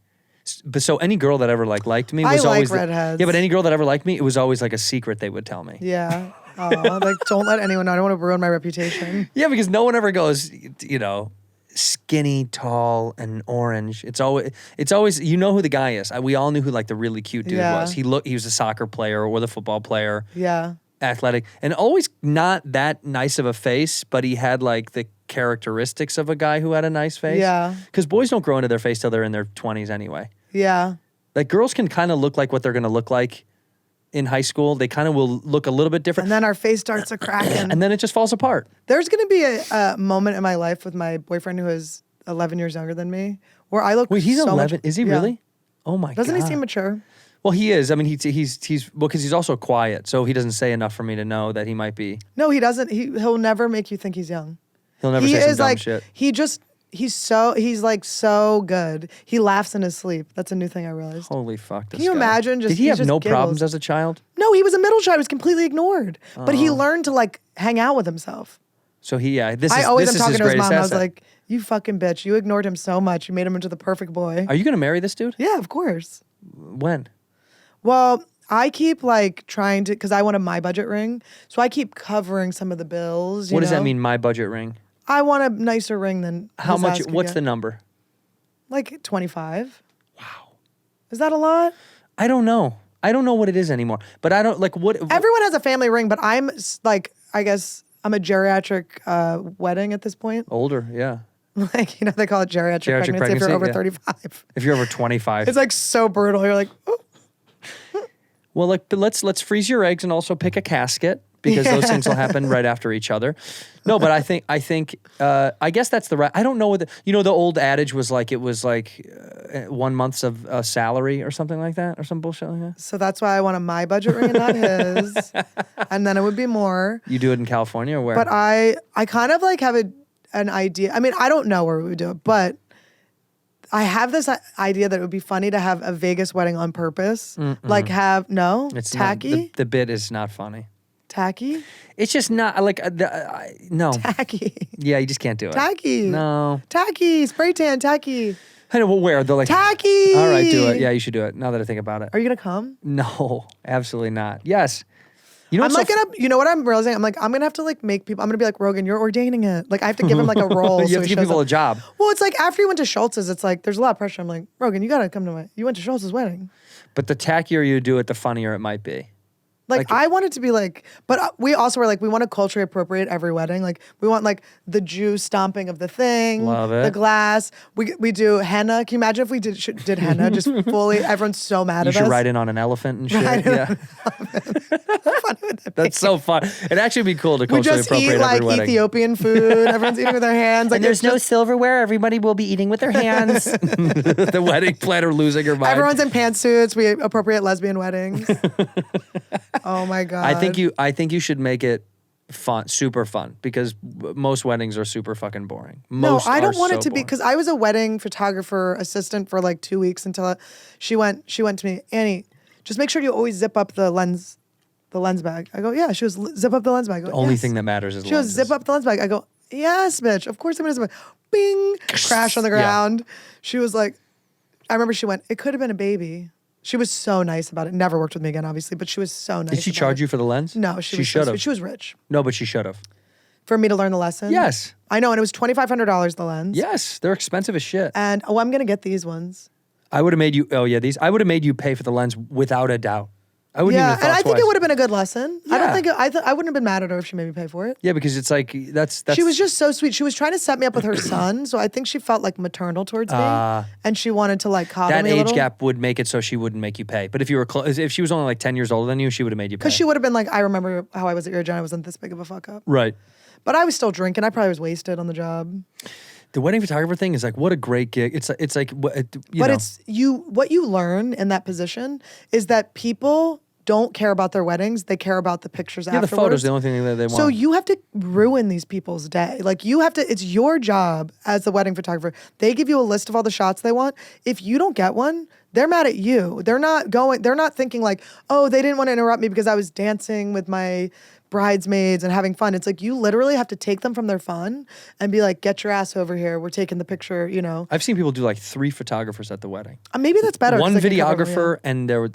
But so any girl that ever like liked me was I like always redheads. Yeah, but any girl that ever liked me, it was always like a secret they would tell me. Yeah. Oh, like don't let anyone know. I don't want to ruin my reputation. Yeah, because no one ever goes, you know, skinny, tall, and orange. It's always you know who the guy is. We all knew who like the really cute dude was. He was a soccer player or the football player. Yeah. Athletic and always not that nice of a face, but he had like the characteristics of a guy who had a nice face. Yeah. Because boys don't grow into their face till they're in their 20s anyway. Yeah. Like girls can kind of look like what they're going to look like in high school. They kind of will look a little bit different. And then our face starts to crack. And then it just falls apart. There's going to be a moment in my life with my boyfriend who is 11 years younger than me where I look Wait, he's so 11? much, Is he really? Oh my God. Doesn't he seem mature? Well, he is. I mean, he's well, because he's also quiet, so he doesn't say enough for me to know that he might be. No, he doesn't. He'll never make you think he's young. He'll never say some dumb shit. He's like so good. He laughs in his sleep. That's a new thing I realized. Holy fuck! This Can you guy. imagine? Did he he have just no giggles. problems as a child? No, he was a middle child. He was completely ignored. But he learned to like hang out with himself. So this I is always this am is talking his to his greatest mom. I was asset. like, "You fucking bitch! You ignored him so much. You made him into the perfect boy." Are you going to marry this dude? Yeah, of course. When? Well, I keep like trying to, because I want a my budget ring. So I keep covering some of the bills. What does that mean? My budget ring. I want a nicer ring than How his much? ass could What's get. the number? Like 25. Wow. Is that a lot? I don't know. I don't know what it is anymore. But I don't like what. Everyone has a family ring, but I'm like, I guess I'm a geriatric wedding at this point. Older, yeah. Like, you know, they call it geriatric pregnancy if you're over 35. If you're over 25. It's like so brutal. You're like, oh. Well, like, but let's freeze your eggs and also pick a casket because those things will happen right after each other. No, but I think I guess that's the right. I don't know what the old adage was like. It was like 1 month's of salary or something like that, or some bullshit like that. So that's why I want a my budget ring and not his. And then it would be more. You do it in California or where? But I kind of like have an idea. I mean, I don't know where we would do it, but I have this idea that it would be funny to have a Vegas wedding on purpose. Like it's tacky. Not, the bit is not funny. Tacky? It's just not like no. Tacky. Yeah, you just can't do it. Tacky. No. Tacky. Spray tan. Tacky. I know. Well, where they're like tacky. All right, do it. Yeah, you should do it. Now that I think about it. Are you gonna come? No, absolutely not. Yes. You know, I'm like you know what I'm realizing? I'm gonna have to like make people. I'm gonna be like, Rogan, you're ordaining it. Like I have to give him like a role. You have to give people a job. Well, it's like after you went to Schultz's, it's like there's a lot of pressure. I'm like, Rogan, you gotta come to you went to Schultz's wedding. But the tackier you do it, the funnier it might be. Like I want it to be like, but we also were like, we want to culturally appropriate every wedding. Like we want like the Jew stomping of the thing, Love it. The glass. We do henna. Can you imagine if we did henna just fully? Everyone's so mad at us. You should ride in on an elephant and shit. Yeah. That's so fun. It'd actually be cool to We culturally just appropriate eat like every wedding. Ethiopian food. Everyone's eating with their hands. Like And there's no silverware. Everybody will be eating with their hands. The wedding planner losing her mind. Everyone's in pantsuits. We appropriate lesbian weddings. Oh my God. I think you should make it fun, super fun, because most weddings are super fucking boring. Most I don't want so it to be, boring. because I was a wedding photographer assistant for like 2 weeks until she went to me, Annie, just make sure you always zip up the lens bag. I go, yeah. She goes, zip up the lens bag. I go, The only yes. thing that matters is She goes, zip up the lens bag. I go, yes, bitch. Of course I'm gonna zip it. Bing, crash on the ground. She was like, I remember she went, it could have been a baby. She was so nice about it. Never worked with me again, obviously, but she was so nice. Did she charge you for the lens? No, she should have. she was rich. No, but she should have. For me to learn the lesson? Yes. I know, and it was $2,500 the lens. Yes, they're expensive as shit. And I'm gonna get these ones. I would have made you. Oh yeah, these. I would have made you pay for the lens without a doubt. I wouldn't even have thought and I think twice. it would have been a good lesson. I don't Yeah. think I wouldn't have been mad at her if she made me pay for it. Yeah, because it's like that's She was just so sweet. She was trying to set me up with her son, so I think she felt like maternal towards me, and she wanted to like coddle that me a age little. gap would make it so she wouldn't make you pay. But if you were if she was only like 10 years older than you, she would have made you pay. Because she would have been like, I remember how I was at your job. I wasn't this big of a fuck up. Right. But I was still drinking. I probably was wasted on the job. The wedding photographer thing is like, what a great gig. It's like you know. It's what you learn in that position is that people don't care about their weddings. They care about the pictures afterwards. The photos, the only thing that they want. So you have to ruin these people's day. Like you have to, it's your job as the wedding photographer. They give you a list of all the shots they want. If you don't get one, they're mad at you. They're not thinking like, oh, they didn't want to interrupt me because I was dancing with my bridesmaids and having fun. It's like you literally have to take them from their fun and be like, get your ass over here. We're taking the picture, you know. I've seen people do like 3 photographers at the wedding. Maybe that's better. One 'cause they can cover videographer and there were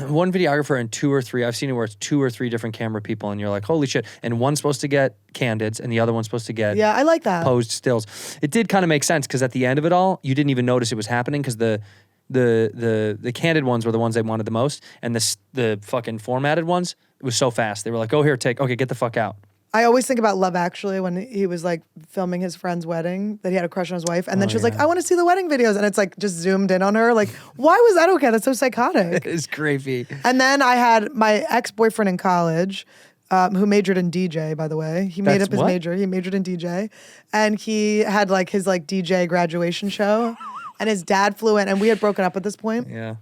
one videographer and 2 or 3. I've seen it where it's 2 or 3 different camera people, and you're like, holy shit! And one's supposed to get candids, and the other one's supposed to get I like that posed stills. It did kind of make sense because at the end of it all, you didn't even notice it was happening because the candid ones were the ones they wanted the most, and the fucking formatted ones, it was so fast. They were like, "Go here, okay, get the fuck out." I always think about Love Actually when he was like filming his friend's wedding that he had a crush on his wife, and then she was like, "I want to see the wedding videos," and it's like just zoomed in on her. Like, why was that okay? That's so psychotic. It's creepy. And then I had my ex-boyfriend in college, who majored in DJ. By the way, he made up his major. He majored in DJ, and he had like his like DJ graduation show, and his dad flew in, and we had broken up at this point. Yeah.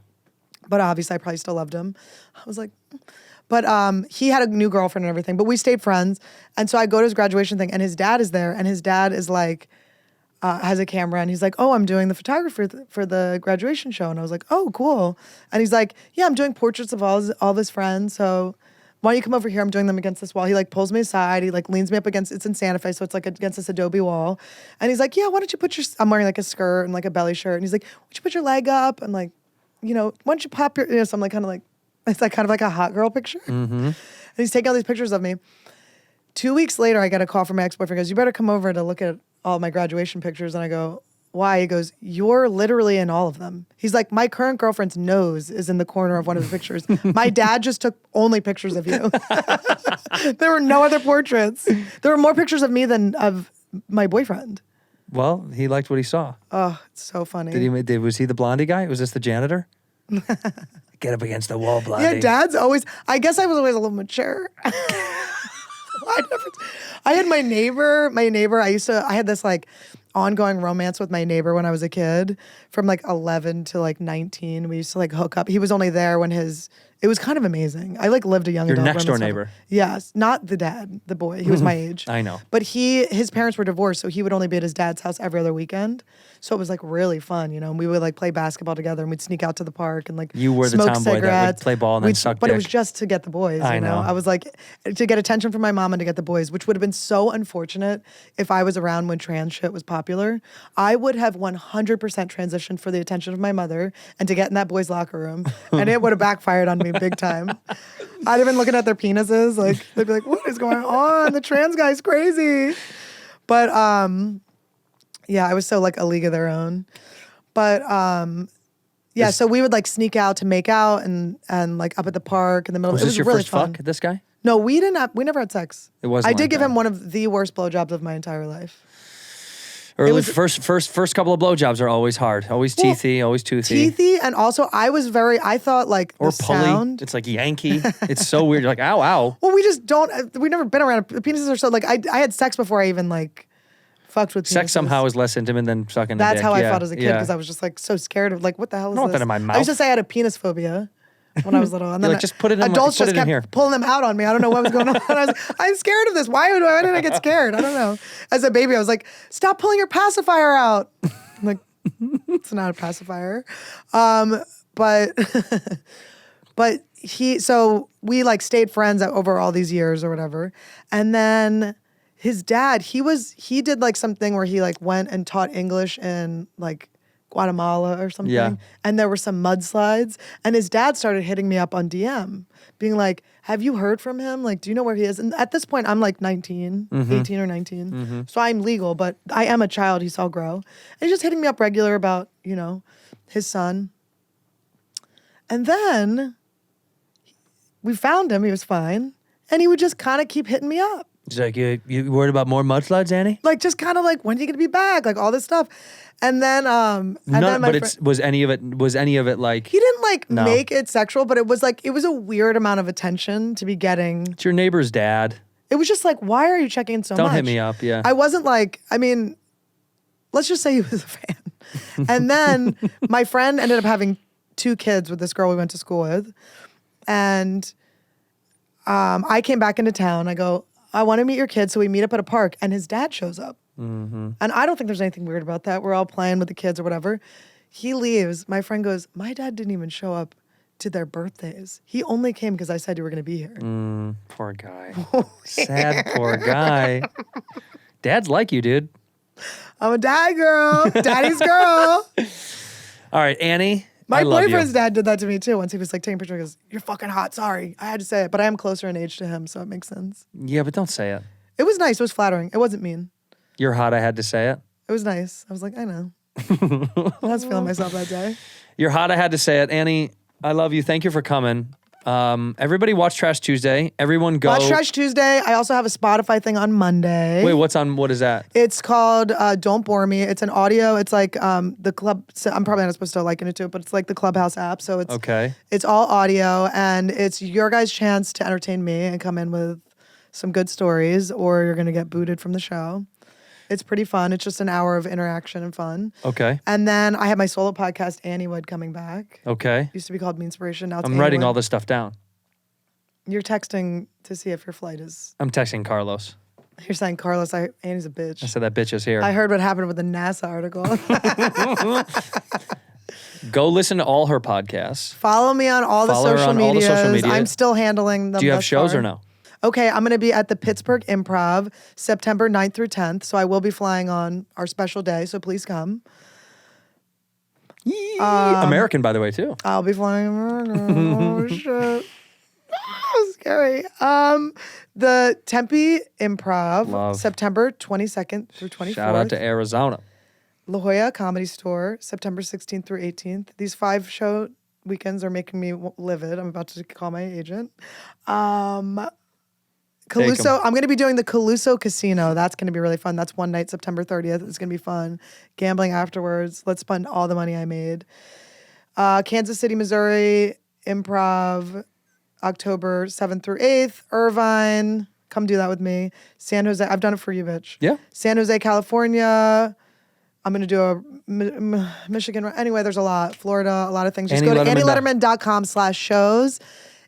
But obviously, I probably still loved him. I was like. But he had a new girlfriend and everything, but we stayed friends. And so I go to his graduation thing, and his dad is there, and his dad is like, has a camera, and he's like, oh, I'm doing the photography for the graduation show. And I was like, oh, cool. And he's like, yeah, I'm doing portraits of all of his friends. So why don't you come over here? I'm doing them against this wall. He like pulls me aside. He like leans me up against, it's in Santa Fe, so it's like against this adobe wall. And he's like, yeah, why don't you put I'm wearing like a skirt and like a belly shirt. And he's like, why don't you put your leg up? And like, you know, why don't you pop your, so I'm like kind of like, it's like kind of like a hot girl picture. Mm-hmm. And he's taking all these pictures of me. 2 weeks later, I get a call from my ex-boyfriend. He goes, you better come over to look at all my graduation pictures. And I go, why? He goes, you're literally in all of them. He's like, my current girlfriend's nose is in the corner of one of the pictures. My dad just took only pictures of you. There were no other portraits. There were more pictures of me than of my boyfriend. Well, he liked what he saw. Oh, it's so funny. Was he the blondie guy? Was this the janitor? Get up against the wall, blondie. Yeah, dad's always, I guess I was always a little mature. I had my neighbor, I had this like ongoing romance with my neighbor when I was a kid from like 11 to like 19. We used to like hook up. He was only there when it was kind of amazing. I like lived a young Your adult next door romance neighbor. Yes, not the dad, the boy. He was my age. I know. But his parents were divorced, so he would only be at his dad's house every other weekend. So it was like really fun, you know. And we would like play basketball together, and we'd sneak out to the park and like you were the smoke tomboy cigarettes. that would play ball and then suck But dick. it was just to get the boys. I You know, know. I was like to get attention from my mom and to get the boys, which would have been so unfortunate if I was around when trans shit was popular. I would have 100% transitioned for the attention of my mother and to get in that boys' locker room, and it would have backfired on me big time. I'd have been looking at their penises, like they'd be like, "What is going on? The trans guy's crazy." But yeah, I was so like a league of their own. But yeah, so we would like sneak out to make out and like up at the park in the middle. Was it this was your really first fun. fuck, this guy? No, we never had sex. It wasn't I like did give that. him one of the worst blowjobs of my entire life. Early first couple of blowjobs are always hard. Always teethy, always toothy. Teethy, and also I thought like Or the pulley. sound. It's like Yankee. It's so weird. You're like, ow, ow. Well, we've never been around. Penises are so like, I had sex before I even like fucked with penises. Sex somehow is less intimate than sucking a dick. That's how I Yeah, felt as a kid yeah. because I was just like so scared of like, what the hell is I don't want this? that in my I mouth. used to say I had a penis phobia when I was little. And You're then like, just put it in my- adults put just it in kept here. pulling them out on me. I don't know what was going on. I was like, I'm scared of this. Why did I get scared? I don't know. As a baby, I was like, stop pulling your pacifier out. I'm like, it's not a pacifier. But so we like stayed friends over all these years or whatever. And then his dad, he did like something where he like went and taught English in like Guatemala or something. Yeah. And there were some mudslides. And his dad started hitting me up on DM, being like, have you heard from him? Like, do you know where he is? And at this point, I'm like 19, 18 or 19. So I'm legal, but I am a child. He's all grow. And he's just hitting me up regular about, you know, his son. And then we found him. He was fine. And he would just kind of keep hitting me up. He's like, you worried about more mudslides, Annie? Like, just kind of like, when are you going to be back? Like, all this stuff. And then, was any of it like... He didn't make it sexual, but it was a weird amount of attention to be getting. It's your neighbor's dad. It was just like, why are you checking in so much? Don't hit me up, yeah. I wasn't like, let's just say he was a fan. And then my friend ended up having 2 kids with this girl we went to school with. And I came back into town. I go, I want to meet your kids. So we meet up at a park and his dad shows up. And I don't think there's anything weird about that. We're all playing with the kids or whatever. He leaves. My friend goes, my dad didn't even show up to their birthdays. He only came because I said you were going to be here. Poor guy. Sad poor guy. Dads like you, dude. I'm a dad girl. Daddy's girl. All right, Annie. My boyfriend's dad did that to me too. Once he was like taking a picture, he goes, you're fucking hot. Sorry. I had to say it. But I am closer in age to him, so it makes sense. Yeah, but don't say it. It was nice. It was flattering. It wasn't mean. You're hot, I had to say it. It was nice. I was like, I know. I was feeling myself that day. You're hot, I had to say it. Annie, I love you. Thank you for coming. Everybody watch Trash Tuesday. Everyone go. Watch Trash Tuesday. I also have a Spotify thing on Monday. Wait, what is that? It's called Don't Bore Me. It's an audio. It's like the club. So I'm probably not supposed to liken it to it, but it's like the Clubhouse app. So it's okay. It's all audio, and it's your guys' chance to entertain me and come in with some good stories, or you're gonna get booted from the show. It's pretty fun. It's just an hour of interaction and fun. Okay. And then I have my solo podcast, Annie Wood, coming back. Okay. Used to be called Me Inspiration. Now it's I'm Annie writing Wood. all this stuff down. You're texting to see if your flight is. I'm texting Carlos. You're saying, Carlos, Annie's a bitch. I said that bitch is here. I heard what happened with the NASA article. Go listen to all her podcasts. Follow me on all the social medias. I'm still handling them. Do you have shows or no? Okay, I'm going to be at the Pittsburgh Improv September 9th through 10th. So I will be flying on our special day. So please come. American, by the way, too. I'll be flying American. Oh, shit. Scary. The Tempe Improv, September 22nd through 24th. Shout out to Arizona. La Jolla Comedy Store, September 16th through 18th. These 5 show weekends are making me livid. I'm about to call my agent. Caluso, I'm going to be doing the Caluso Casino. That's going to be really fun. That's one night, September 30th. It's going to be fun. Gambling afterwards. Let's spend all the money I made. Kansas City, Missouri, Improv, October 7th through 8th. Irvine, come do that with me. San Jose, I've done it for you, bitch. Yeah. San Jose, California. I'm going to do a Michigan. Anyway, there's a lot. Florida, a lot of things. Just go to AnnieLederman.com/shows.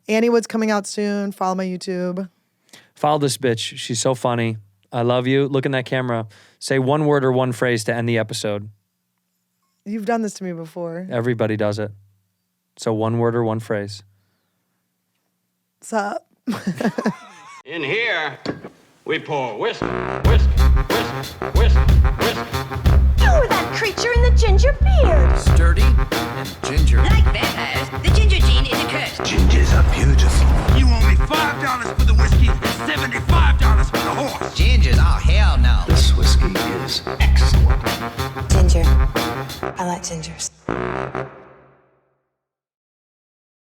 Annie Wood's coming out soon. Follow my YouTube. Follow this bitch. She's so funny. I love you. Look in that camera. Say one word or one phrase to end the episode. You've done this to me before. Everybody does it. So one word or one phrase. What's up? In here, we pour whisk, whisk, whisk, whisk, whisk. You were that creature in the ginger beard. Sturdy and ginger. Like vampires, the ginger gene is a curse. Gingers are beautiful. You owe me $5 for the whiskey and $75 for the horse. Gingers? Oh, hell no. This whiskey is excellent. Ginger. I like gingers.